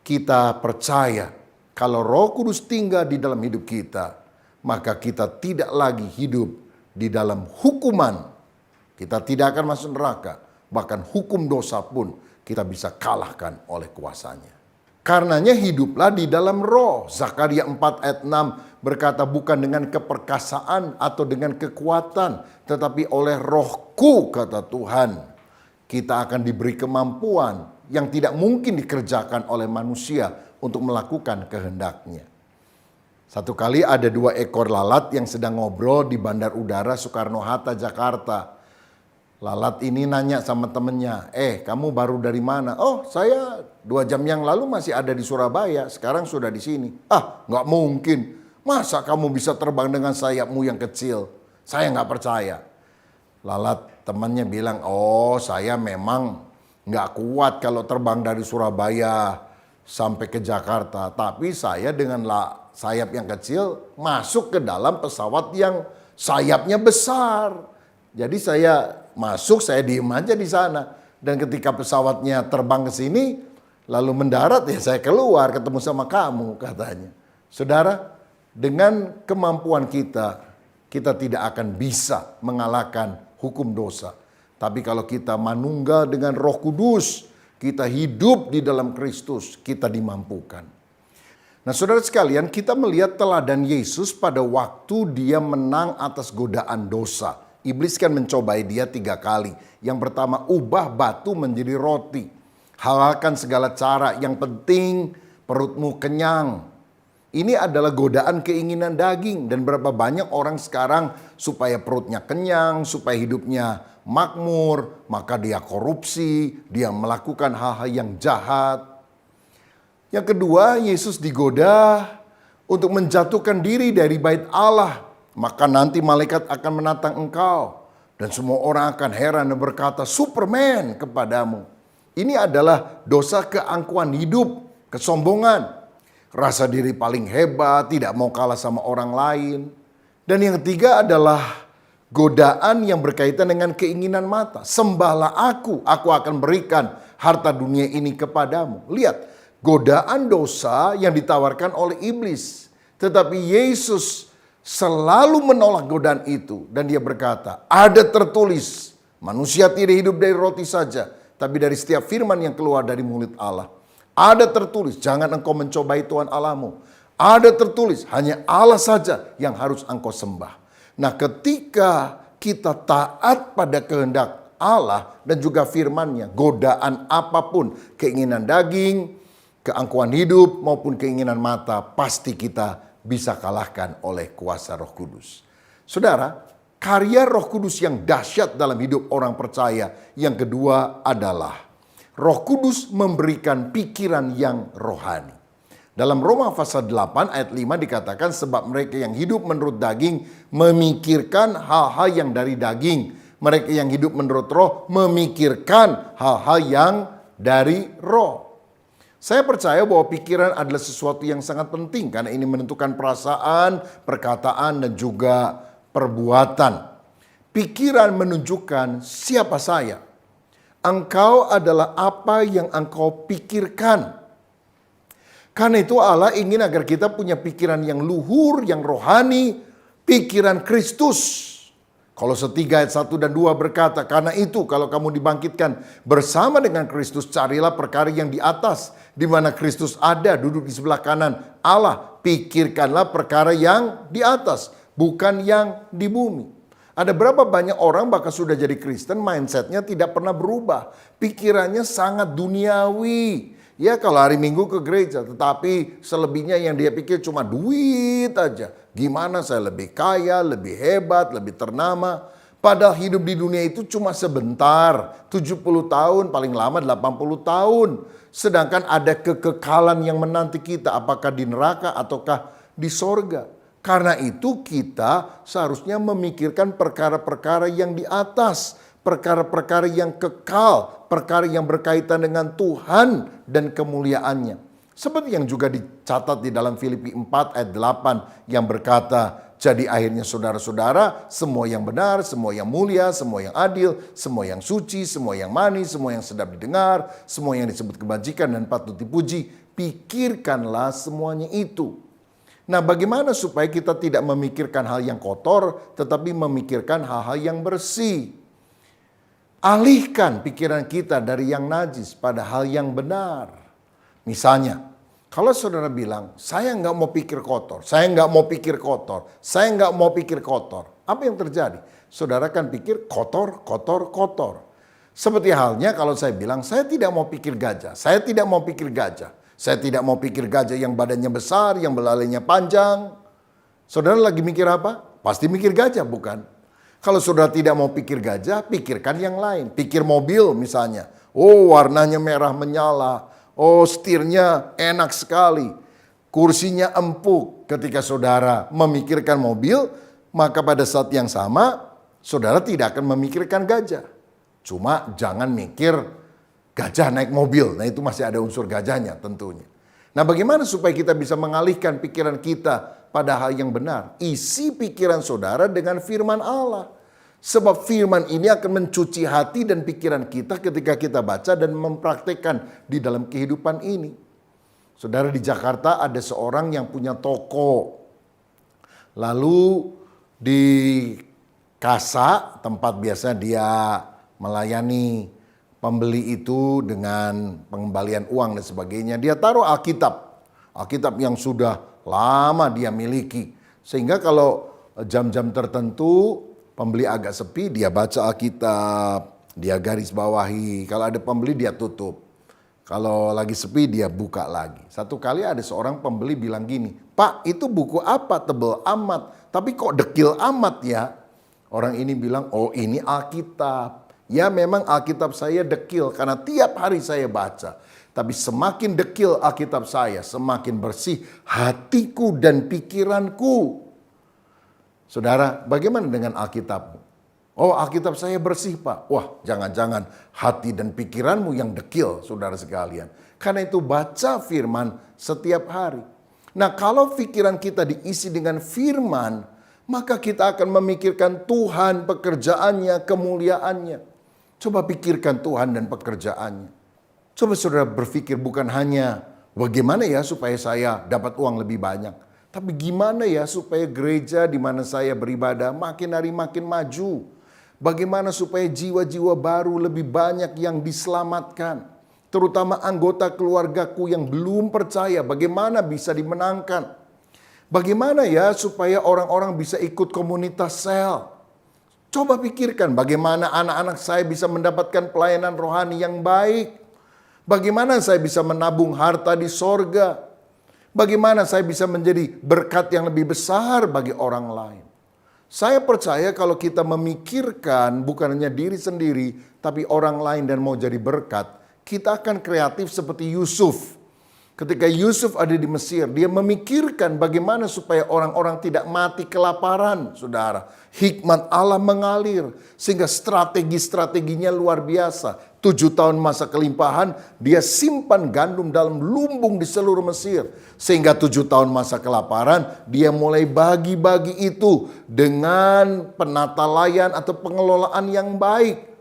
kita percaya kalau Roh Kudus tinggal di dalam hidup kita, maka kita tidak lagi hidup di dalam hukuman. Kita tidak akan masuk neraka. Bahkan hukum dosa pun kita bisa kalahkan oleh kuasanya. Karenanya hiduplah di dalam roh. Zakaria 4 ayat 6 berkata, bukan dengan keperkasaan atau dengan kekuatan, tetapi oleh rohku, kata Tuhan. Kita akan diberi kemampuan yang tidak mungkin dikerjakan oleh manusia untuk melakukan kehendaknya. Satu kali ada 2 ekor lalat yang sedang ngobrol di Bandar Udara Soekarno-Hatta, Jakarta. Lalat ini nanya sama temennya, kamu baru dari mana? Oh, saya 2 jam yang lalu masih ada di Surabaya, sekarang sudah di sini. Ah, nggak mungkin. Masa kamu bisa terbang dengan sayapmu yang kecil? Saya nggak percaya. Lalat temannya bilang, oh saya memang nggak kuat kalau terbang dari Surabaya sampai ke Jakarta. Tapi saya dengan sayap yang kecil masuk ke dalam pesawat yang sayapnya besar. Jadi saya masuk, saya diem aja di sana. Dan ketika pesawatnya terbang ke sini, lalu mendarat, ya saya keluar ketemu sama kamu, katanya. Saudara, dengan kemampuan kita tidak akan bisa mengalahkan hukum dosa. Tapi kalau kita manunggal dengan Roh Kudus, kita hidup di dalam Kristus, kita dimampukan. Nah, saudara sekalian, kita melihat teladan Yesus pada waktu dia menang atas godaan dosa. Iblis kan mencobai dia 3 kali. Yang pertama, ubah batu menjadi roti. Halalkan segala cara, yang penting perutmu kenyang. Ini adalah godaan keinginan daging. Dan berapa banyak orang sekarang supaya perutnya kenyang, supaya hidupnya makmur, maka dia korupsi, dia melakukan hal-hal yang jahat. Yang kedua, Yesus digoda untuk menjatuhkan diri dari bait Allah. Maka nanti malaikat akan menantang engkau. Dan semua orang akan heran dan berkata, Superman kepadamu. Ini adalah dosa keangkuhan hidup, kesombongan. Rasa diri paling hebat, tidak mau kalah sama orang lain. Dan yang ketiga adalah godaan yang berkaitan dengan keinginan mata. Sembahlah aku akan berikan harta dunia ini kepadamu. Lihat, godaan dosa yang ditawarkan oleh iblis. Tetapi Yesus selalu menolak godaan itu. Dan dia berkata, ada tertulis, manusia tidak hidup dari roti saja, tapi dari setiap firman yang keluar dari mulut Allah. Ada tertulis, jangan engkau mencobai Tuhan Allahmu. Ada tertulis, hanya Allah saja yang harus engkau sembah. Nah, ketika kita taat pada kehendak Allah dan juga firman-Nya, godaan apapun, keinginan daging, keangkuhan hidup maupun keinginan mata, pasti kita bisa kalahkan oleh kuasa Roh Kudus. Saudara, karya Roh Kudus yang dahsyat dalam hidup orang percaya yang kedua adalah Roh Kudus memberikan pikiran yang rohani. Dalam Roma pasal 8 ayat 5 dikatakan, sebab mereka yang hidup menurut daging memikirkan hal-hal yang dari daging. Mereka yang hidup menurut roh memikirkan hal-hal yang dari roh. Saya percaya bahwa pikiran adalah sesuatu yang sangat penting karena ini menentukan perasaan, perkataan, dan juga perbuatan. Pikiran menunjukkan siapa saya. Engkau adalah apa yang engkau pikirkan. Karena itu Allah ingin agar kita punya pikiran yang luhur, yang rohani, pikiran Kristus. Kolose 3 ayat 1 dan 2 berkata, karena itu kalau kamu dibangkitkan bersama dengan Kristus, carilah perkara yang di atas, di mana Kristus ada, duduk di sebelah kanan Allah. Pikirkanlah perkara yang di atas, bukan yang di bumi. Ada berapa banyak orang bahkan sudah jadi Kristen, mindsetnya tidak pernah berubah. Pikirannya sangat duniawi. Ya kalau hari Minggu ke gereja, tetapi selebihnya yang dia pikir cuma duit aja. Gimana saya lebih kaya, lebih hebat, lebih ternama. Padahal hidup di dunia itu cuma sebentar. 70 tahun, paling lama 80 tahun. Sedangkan ada kekekalan yang menanti kita, apakah di neraka ataukah di sorga. Karena itu kita seharusnya memikirkan perkara-perkara yang di atas. Perkara-perkara yang kekal, perkara yang berkaitan dengan Tuhan dan kemuliaannya. Seperti yang juga dicatat di dalam Filipi 4 ayat 8 yang berkata, jadi akhirnya saudara-saudara, semua yang benar, semua yang mulia, semua yang adil, semua yang suci, semua yang manis, semua yang sedap didengar, semua yang disebut kebajikan dan patut dipuji, pikirkanlah semuanya itu. Nah, bagaimana supaya kita tidak memikirkan hal yang kotor, tetapi memikirkan hal-hal yang bersih? Alihkan pikiran kita dari yang najis pada hal yang benar. Misalnya, kalau saudara bilang, saya nggak mau pikir kotor, saya nggak mau pikir kotor, saya nggak mau pikir kotor. Apa yang terjadi? Saudara kan pikir kotor, kotor, kotor. Seperti halnya kalau saya bilang, saya tidak mau pikir gajah, saya tidak mau pikir gajah. Saya tidak mau pikir gajah yang badannya besar, yang belalainya panjang. Saudara lagi mikir apa? Pasti mikir gajah, bukan? Kalau saudara tidak mau pikir gajah, pikirkan yang lain. Pikir mobil misalnya. Oh, warnanya merah menyala. Oh, setirnya enak sekali. Kursinya empuk. Ketika saudara memikirkan mobil, maka pada saat yang sama, saudara tidak akan memikirkan gajah. Cuma jangan mikir gajah naik mobil. Nah, itu masih ada unsur gajahnya tentunya. Nah, bagaimana supaya kita bisa mengalihkan pikiran kita pada hal yang benar? Isi pikiran saudara dengan firman Allah. Sebab firman ini akan mencuci hati dan pikiran kita ketika kita baca dan mempraktekkan di dalam kehidupan ini. Saudara, di Jakarta ada seorang yang punya toko. Lalu di kasa, tempat biasa dia melayani pembeli itu dengan pengembalian uang dan sebagainya, dia taruh Alkitab. Alkitab yang sudah lama dia miliki. Sehingga kalau jam-jam tertentu pembeli agak sepi, dia baca Alkitab, dia garis bawahi. Kalau ada pembeli dia tutup. Kalau lagi sepi dia buka lagi. Satu kali ada seorang pembeli bilang gini, "Pak, itu buku apa tebel amat, tapi kok dekil amat ya?" Orang ini bilang, "Oh, ini Alkitab." Ya, memang Alkitab saya dekil karena tiap hari saya baca. Tapi semakin dekil Alkitab saya, semakin bersih hatiku dan pikiranku. Saudara, bagaimana dengan Alkitabmu? Oh, Alkitab saya bersih, Pak. Wah, jangan-jangan hati dan pikiranmu yang dekil, saudara sekalian. Karena itu baca firman setiap hari. Nah, kalau pikiran kita diisi dengan firman, maka kita akan memikirkan Tuhan, pekerjaannya, kemuliaannya. Coba pikirkan Tuhan dan pekerjaannya. Coba saudara berpikir bukan hanya bagaimana ya supaya saya dapat uang lebih banyak. Tapi gimana ya supaya gereja di mana saya beribadah makin hari makin maju. Bagaimana supaya jiwa-jiwa baru lebih banyak yang diselamatkan. Terutama anggota keluargaku yang belum percaya bagaimana bisa dimenangkan. Bagaimana ya supaya orang-orang bisa ikut komunitas sel. Coba pikirkan bagaimana anak-anak saya bisa mendapatkan pelayanan rohani yang baik. Bagaimana saya bisa menabung harta di sorga. Bagaimana saya bisa menjadi berkat yang lebih besar bagi orang lain. Saya percaya kalau kita memikirkan bukan hanya diri sendiri, tapi orang lain dan mau jadi berkat, kita akan kreatif seperti Yusuf. Ketika Yusuf ada di Mesir, dia memikirkan bagaimana supaya orang-orang tidak mati kelaparan, saudara. Hikmat Allah mengalir, sehingga strategi-strateginya luar biasa. 7 tahun masa kelimpahan, dia simpan gandum dalam lumbung di seluruh Mesir. Sehingga 7 tahun masa kelaparan, dia mulai bagi-bagi itu dengan penata layan atau pengelolaan yang baik.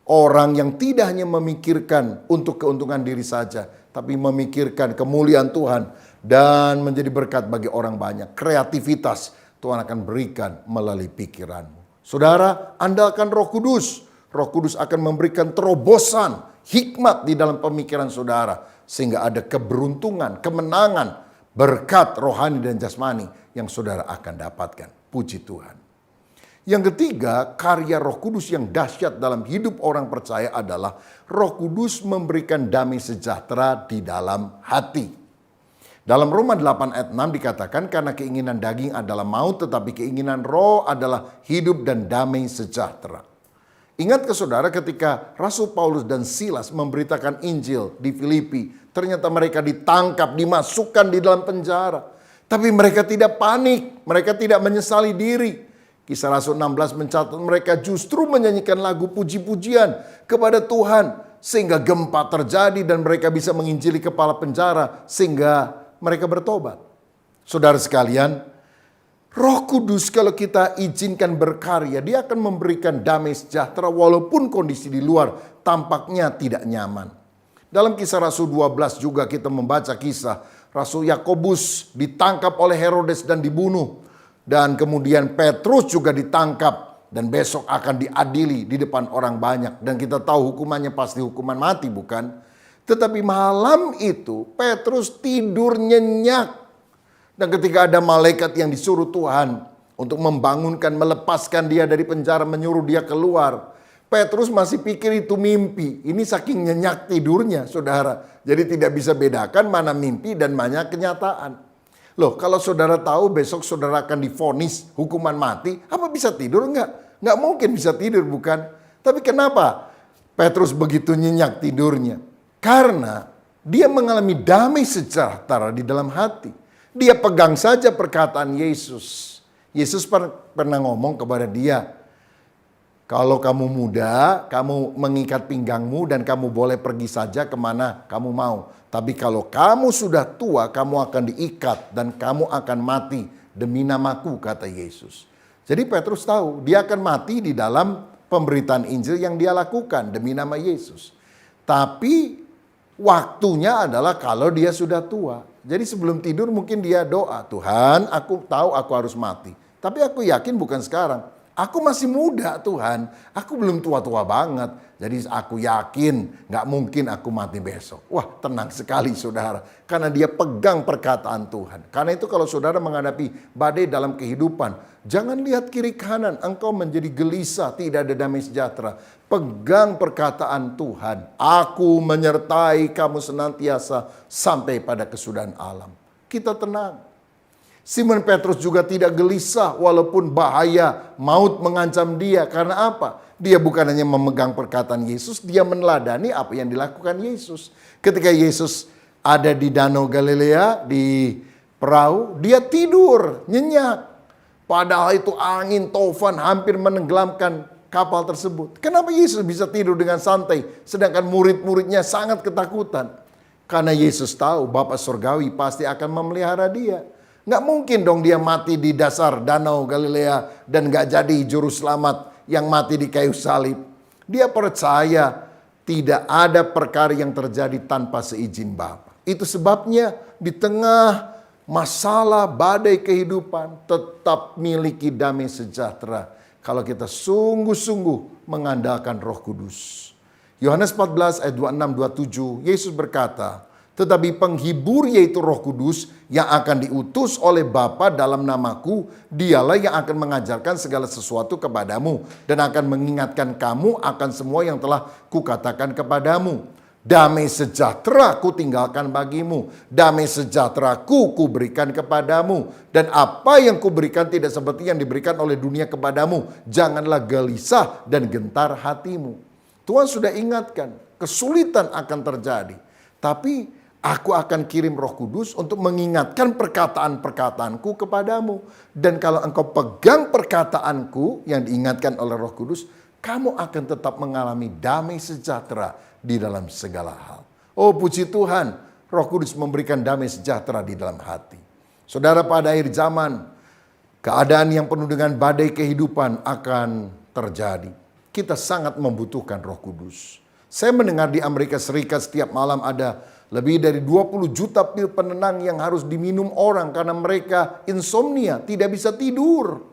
Orang yang tidak hanya memikirkan untuk keuntungan diri saja, tapi memikirkan kemuliaan Tuhan dan menjadi berkat bagi orang banyak. Kreativitas Tuhan akan berikan melalui pikiranmu. Saudara, andalkan Roh Kudus. Roh Kudus akan memberikan terobosan, hikmat di dalam pemikiran saudara. Sehingga ada keberuntungan, kemenangan, berkat rohani dan jasmani yang saudara akan dapatkan. Puji Tuhan. Yang ketiga, karya Roh Kudus yang dahsyat dalam hidup orang percaya adalah Roh Kudus memberikan damai sejahtera di dalam hati. Dalam Roma 8 ayat 6 dikatakan, karena keinginan daging adalah maut, tetapi keinginan roh adalah hidup dan damai sejahtera. Ingat ke saudara ketika Rasul Paulus dan Silas memberitakan Injil di Filipi, ternyata mereka ditangkap, dimasukkan di dalam penjara. Tapi mereka tidak panik, mereka tidak menyesali diri. Kisah Rasul 16 mencatat mereka justru menyanyikan lagu puji-pujian kepada Tuhan. Sehingga gempa terjadi dan mereka bisa menginjili kepala penjara sehingga mereka bertobat. Saudara sekalian, Roh Kudus kalau kita izinkan berkarya, dia akan memberikan damai sejahtera walaupun kondisi di luar tampaknya tidak nyaman. Dalam Kisah Rasul 12 juga kita membaca kisah Rasul Yakobus ditangkap oleh Herodes dan dibunuh. Dan kemudian Petrus juga ditangkap dan besok akan diadili di depan orang banyak. Dan kita tahu hukumannya pasti hukuman mati, bukan? Tetapi malam itu Petrus tidur nyenyak. Dan ketika ada malaikat yang disuruh Tuhan untuk membangunkan, melepaskan dia dari penjara, menyuruh dia keluar, Petrus masih pikir itu mimpi. Ini saking nyenyak tidurnya, saudara. Jadi tidak bisa bedakan mana mimpi dan mana kenyataan. Loh, kalau saudara tahu besok saudara akan divonis hukuman mati, apa bisa tidur? Enggak mungkin bisa tidur, bukan? Tapi kenapa Petrus begitu nyenyak tidurnya? Karena dia mengalami damai sejahtera di dalam hati. Dia pegang saja perkataan Yesus. Yesus pernah ngomong kepada dia, kalau kamu muda, kamu mengikat pinggangmu dan kamu boleh pergi saja kemana kamu mau. Tapi kalau kamu sudah tua, kamu akan diikat dan kamu akan mati demi namaku, kata Yesus. Jadi Petrus tahu dia akan mati di dalam pemberitaan Injil yang dia lakukan demi nama Yesus. Tapi waktunya adalah kalau dia sudah tua. Jadi sebelum tidur mungkin dia doa, Tuhan, aku tahu aku harus mati. Tapi aku yakin bukan sekarang. Aku masih muda, Tuhan. Aku belum tua-tua banget. Jadi aku yakin gak mungkin aku mati besok. Wah, tenang sekali saudara. Karena dia pegang perkataan Tuhan. Karena itu kalau saudara menghadapi badai dalam kehidupan, jangan lihat kiri kanan. Engkau menjadi gelisah, tidak ada damai sejahtera. Pegang perkataan Tuhan. Aku menyertai kamu senantiasa sampai pada kesudahan alam. Kita tenang. Simon Petrus juga tidak gelisah walaupun bahaya maut mengancam dia. Karena apa? Dia bukan hanya memegang perkataan Yesus, dia meneladani apa yang dilakukan Yesus. Ketika Yesus ada di Danau Galilea, di perahu, dia tidur, nyenyak. Padahal itu angin tofan hampir menenggelamkan kapal tersebut. Kenapa Yesus bisa tidur dengan santai, sedangkan murid-muridnya sangat ketakutan? Karena Yesus tahu Bapa Surgawi pasti akan memelihara dia. Nggak mungkin dong dia mati di dasar Danau Galilea dan nggak jadi juru selamat yang mati di kayu salib. Dia percaya tidak ada perkara yang terjadi tanpa seizin Bapa. Itu sebabnya di tengah masalah badai kehidupan tetap miliki damai sejahtera kalau kita sungguh-sungguh mengandalkan Roh Kudus. Yohanes 14 ayat 26-27, Yesus berkata, Tetapi penghibur yaitu Roh Kudus yang akan diutus oleh Bapa dalam namaku, dialah yang akan mengajarkan segala sesuatu kepadamu dan akan mengingatkan kamu akan semua yang telah kukatakan kepadamu. Damai sejahtera ku tinggalkan bagimu, damai sejahtera ku berikan kepadamu. Dan apa yang ku berikan tidak seperti yang diberikan oleh dunia kepadamu. Janganlah gelisah dan gentar hatimu. Tuhan sudah ingatkan, kesulitan akan terjadi. Tapi aku akan kirim Roh Kudus untuk mengingatkan perkataan-perkataanku kepadamu. Dan kalau engkau pegang perkataanku yang diingatkan oleh Roh Kudus, kamu akan tetap mengalami damai sejahtera di dalam segala hal. Oh puji Tuhan, Roh Kudus memberikan damai sejahtera di dalam hati. Saudara, pada akhir zaman, keadaan yang penuh dengan badai kehidupan akan terjadi. Kita sangat membutuhkan Roh Kudus. Saya mendengar di Amerika Serikat setiap malam ada lebih dari 20 juta pil penenang yang harus diminum orang karena mereka insomnia, tidak bisa tidur.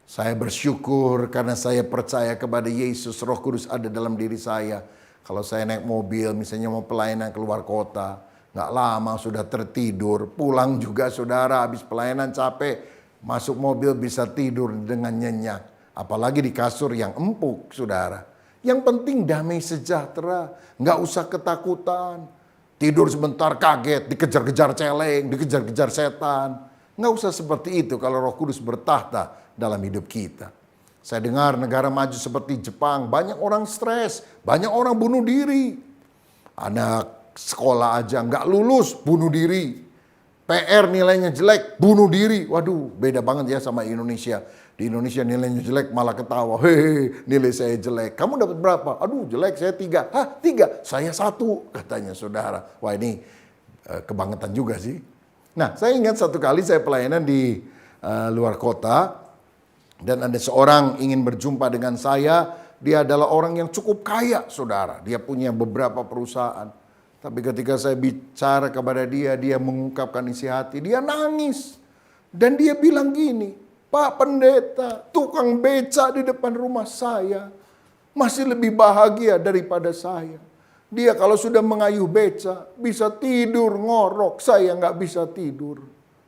Saya bersyukur karena saya percaya kepada Yesus, Roh Kudus ada dalam diri saya. Kalau saya naik mobil, misalnya mau pelayanan keluar kota, nggak lama sudah tertidur. Pulang juga saudara, habis pelayanan capek, masuk mobil bisa tidur dengan nyenyak. Apalagi di kasur yang empuk saudara. Yang penting damai sejahtera, nggak usah ketakutan. Tidur sebentar kaget, dikejar-kejar celeng, dikejar-kejar setan. Nggak usah seperti itu kalau Roh Kudus bertahta dalam hidup kita. Saya dengar negara maju seperti Jepang, banyak orang stres, banyak orang bunuh diri. Anak sekolah aja nggak lulus, bunuh diri. PR nilainya jelek, bunuh diri. Waduh, beda banget ya sama Indonesia. Di Indonesia nilainya jelek malah ketawa. Hehehe, nilai saya jelek. Kamu dapat berapa? Aduh jelek, saya 3. Hah 3? Saya 1 katanya saudara. Wah ini kebangetan juga sih. Nah saya ingat satu kali saya pelayanan di luar kota. Dan ada seorang ingin berjumpa dengan saya. Dia adalah orang yang cukup kaya saudara. Dia punya beberapa perusahaan. Tapi ketika saya bicara kepada dia, dia mengungkapkan isi hati. Dia nangis. Dan dia bilang gini, Pak Pendeta, tukang beca di depan rumah saya masih lebih bahagia daripada saya. Dia kalau sudah mengayuh beca bisa tidur ngorok, saya nggak bisa tidur.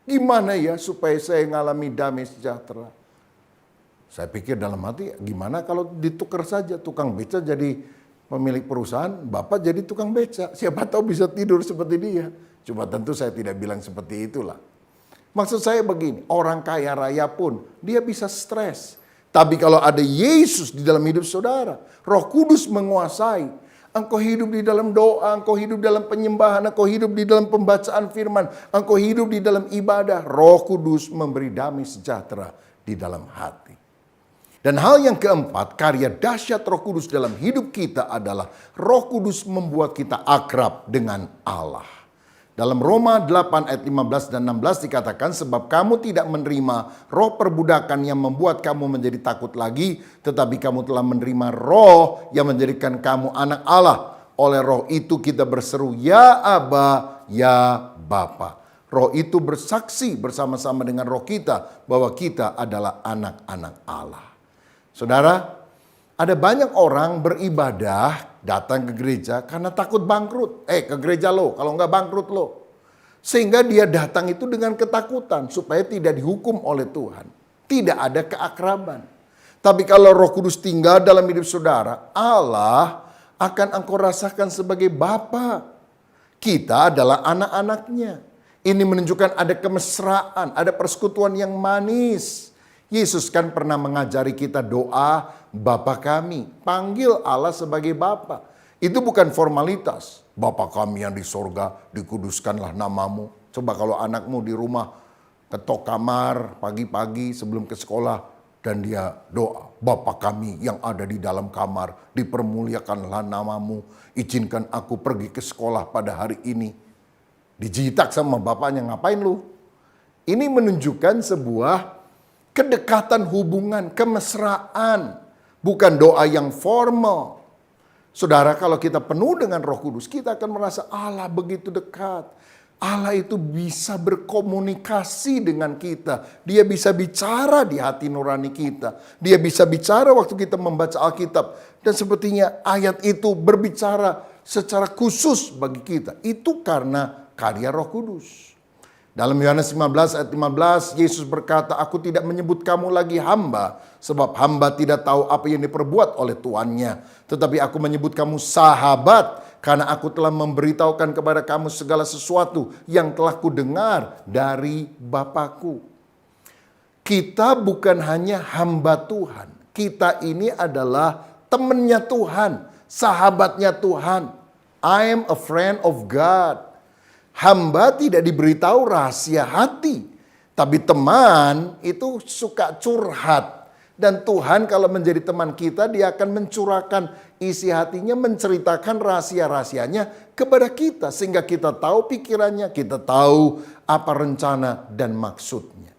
Gimana ya supaya saya ngalami damai sejahtera? Saya pikir dalam hati, gimana kalau ditukar saja tukang beca jadi pemilik perusahaan, Bapak jadi tukang beca. Siapa tahu bisa tidur seperti dia. Cuma tentu saya tidak bilang seperti itulah. Maksud saya begini, orang kaya raya pun dia bisa stres. Tapi kalau ada Yesus di dalam hidup saudara, Roh Kudus menguasai. Engkau hidup di dalam doa, engkau hidup dalam penyembahan, engkau hidup di dalam pembacaan firman, engkau hidup di dalam ibadah. Roh Kudus memberi damai sejahtera di dalam hati. Dan hal yang keempat, karya dahsyat Roh Kudus dalam hidup kita adalah Roh Kudus membuat kita akrab dengan Allah. Dalam Roma 8 ayat 15 dan 16 dikatakan, sebab kamu tidak menerima roh perbudakan yang membuat kamu menjadi takut lagi, tetapi kamu telah menerima roh yang menjadikan kamu anak Allah. Oleh roh itu kita berseru, ya Aba, ya Bapa. Roh itu bersaksi bersama-sama dengan roh kita bahwa kita adalah anak-anak Allah. Saudara, ada banyak orang beribadah datang ke gereja karena takut bangkrut. Ke gereja lo, kalau nggak bangkrut lo. Sehingga dia datang itu dengan ketakutan supaya tidak dihukum oleh Tuhan. Tidak ada keakraban. Tapi kalau Roh Kudus tinggal dalam hidup saudara, Allah akan engkau rasakan sebagai Bapa. Kita adalah anak-anaknya. Ini menunjukkan ada kemesraan, ada persekutuan yang manis. Yesus kan pernah mengajari kita doa Bapa kami. Panggil Allah sebagai Bapa. Itu bukan formalitas. Bapa kami yang di sorga, dikuduskanlah namamu. Coba kalau anakmu di rumah ketok kamar pagi-pagi sebelum ke sekolah dan dia doa, Bapa kami yang ada di dalam kamar, dipermuliakanlah namamu. Izinkan aku pergi ke sekolah pada hari ini. Dijitak sama bapaknya, ngapain lu? Ini menunjukkan sebuah kedekatan hubungan, kemesraan. Bukan doa yang formal. Saudara, kalau kita penuh dengan Roh Kudus, kita akan merasa Allah begitu dekat. Allah itu bisa berkomunikasi dengan kita. Dia bisa bicara di hati nurani kita. Dia bisa bicara waktu kita membaca Alkitab. Dan sepertinya ayat itu berbicara secara khusus bagi kita. Itu karena karya Roh Kudus. Dalam Yohanes 15 ayat 15, Yesus berkata, "Aku tidak menyebut kamu lagi hamba, sebab hamba tidak tahu apa yang diperbuat oleh tuannya. Tetapi aku menyebut kamu sahabat, karena aku telah memberitahukan kepada kamu segala sesuatu yang telah kudengar dari Bapakku." Kita bukan hanya hamba Tuhan. Kita ini adalah temannya Tuhan, sahabatnya Tuhan. I am a friend of God. Hamba tidak diberitahu rahasia hati. Tapi teman itu suka curhat. Dan Tuhan kalau menjadi teman kita, dia akan mencurahkan isi hatinya, menceritakan rahasia-rahasianya kepada kita. Sehingga kita tahu pikirannya, kita tahu apa rencana dan maksudnya.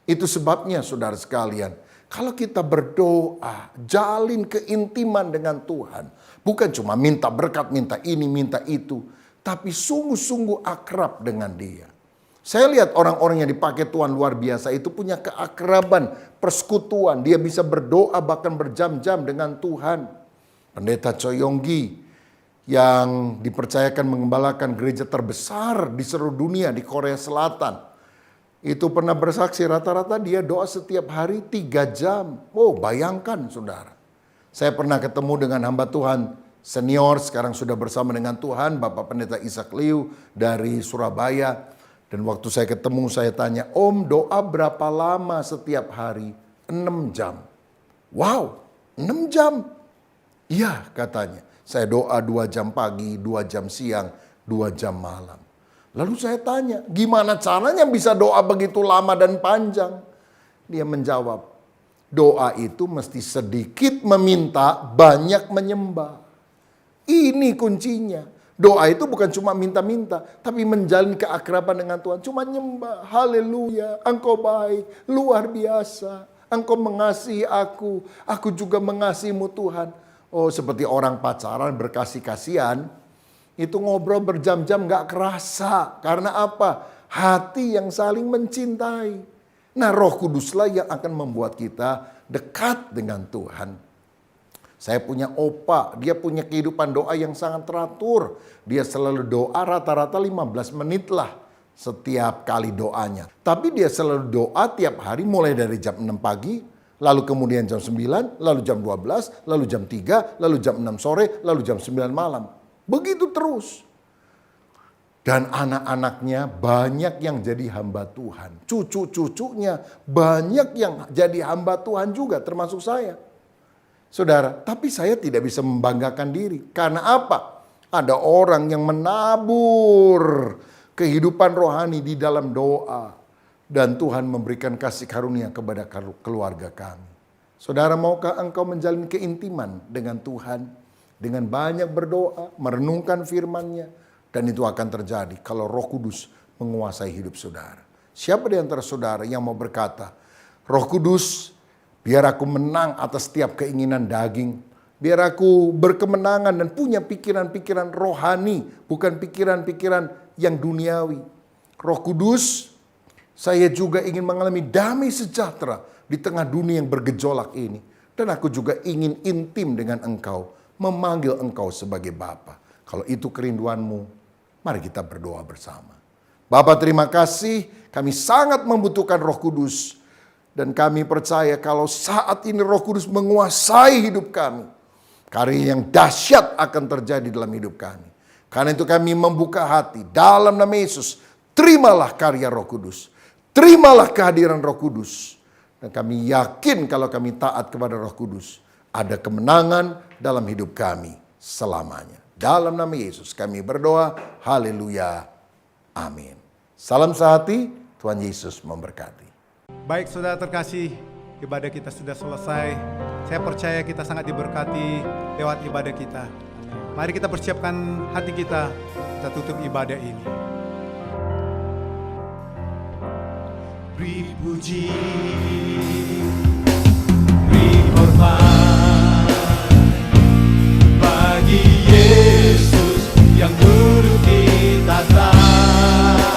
Itu sebabnya saudara sekalian, kalau kita berdoa, jalin keintiman dengan Tuhan. Bukan cuma minta berkat, minta ini, minta itu. Tapi sungguh-sungguh akrab dengan Dia. Saya lihat orang-orang yang dipakai Tuhan luar biasa itu punya keakraban, persekutuan. Dia bisa berdoa bahkan berjam-jam dengan Tuhan. Pendeta Choi Yonggi yang dipercayakan mengembalakan gereja terbesar di seluruh dunia di Korea Selatan. Itu pernah bersaksi rata-rata dia doa setiap hari 3 jam. Oh, bayangkan saudara. Saya pernah ketemu dengan hamba Tuhan senior, sekarang sudah bersama dengan Tuhan, Bapak Pendeta Ishak Liu dari Surabaya. Dan waktu saya ketemu, saya tanya, "Om, doa berapa lama setiap hari?" 6 jam. Wow, 6 jam? Iya, katanya. Saya doa 2 jam pagi, 2 jam siang, 2 jam malam. Lalu saya tanya, gimana caranya bisa doa begitu lama dan panjang? Dia menjawab, doa itu mesti sedikit meminta, banyak menyembah. Ini kuncinya. Doa itu bukan cuma minta-minta, tapi menjalin keakraban dengan Tuhan. Cuma nyembah, haleluya, Engkau baik, luar biasa. Engkau mengasihi aku juga mengasihimu Tuhan. Oh, seperti orang pacaran berkasih-kasihan, itu ngobrol berjam-jam gak kerasa. Karena apa? Hati yang saling mencintai. Nah, Roh Kuduslah yang akan membuat kita dekat dengan Tuhan. Saya punya opa, dia punya kehidupan doa yang sangat teratur. Dia selalu doa rata-rata 15 menit lah setiap kali doanya. Tapi dia selalu doa tiap hari mulai dari jam 6 pagi, lalu kemudian jam 9, lalu jam 12, lalu jam 3, lalu jam 6 sore, lalu jam 9 malam. Begitu terus. Dan anak-anaknya banyak yang jadi hamba Tuhan. Cucu-cucunya banyak yang jadi hamba Tuhan juga, termasuk saya. Saudara, tapi saya tidak bisa membanggakan diri. Karena apa? Ada orang yang menabur kehidupan rohani di dalam doa. Dan Tuhan memberikan kasih karunia kepada keluarga kami. Saudara, maukah engkau menjalin keintiman dengan Tuhan? Dengan banyak berdoa, merenungkan firman-Nya. Dan itu akan terjadi kalau Roh Kudus menguasai hidup saudara. Siapa di antara saudara yang mau berkata, Roh Kudus, biar aku menang atas setiap keinginan daging. Biar aku berkemenangan dan punya pikiran-pikiran rohani. Bukan pikiran-pikiran yang duniawi. Roh Kudus, saya juga ingin mengalami damai sejahtera di tengah dunia yang bergejolak ini. Dan aku juga ingin intim dengan Engkau. Memanggil Engkau sebagai Bapa. Kalau itu kerinduanmu, mari kita berdoa bersama. Bapa, terima kasih. Kami sangat membutuhkan Roh Kudus. Dan kami percaya kalau saat ini Roh Kudus menguasai hidup kami, karya yang dahsyat akan terjadi dalam hidup kami. Karena itu kami membuka hati dalam nama Yesus. Terimalah karya Roh Kudus. Terimalah kehadiran Roh Kudus. Dan kami yakin kalau kami taat kepada Roh Kudus, ada kemenangan dalam hidup kami selamanya. Dalam nama Yesus kami berdoa. Haleluya. Amin. Salam sehati. Tuhan Yesus memberkati. Baik saudara terkasih, ibadah kita sudah selesai. Saya percaya kita sangat diberkati lewat ibadah kita. Mari kita persiapkan hati kita tutup ibadah ini. Beri puji, beri hormat bagi Yesus yang dulu kita tahu.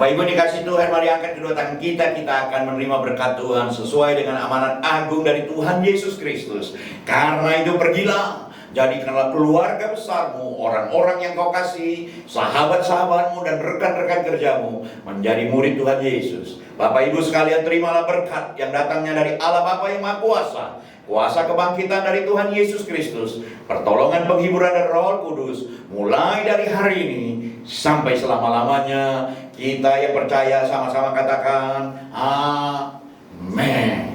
Bapak Ibu dikasih Tuhan, mari angkat kedua tangan kita akan menerima berkat Tuhan sesuai dengan amanat agung dari Tuhan Yesus Kristus. Karena itu pergilah, jadikanlah keluarga besarmu, orang-orang yang kau kasih, sahabat-sahabatmu dan rekan-rekan kerjamu menjadi murid Tuhan Yesus. Bapak Ibu sekalian, terimalah berkat yang datangnya dari Allah Bapa yang Maha Kuasa, kuasa kebangkitan dari Tuhan Yesus Kristus, pertolongan penghiburan dari Roh Kudus, mulai dari hari ini sampai selama-lamanya. Kita yang percaya sama-sama katakan amin.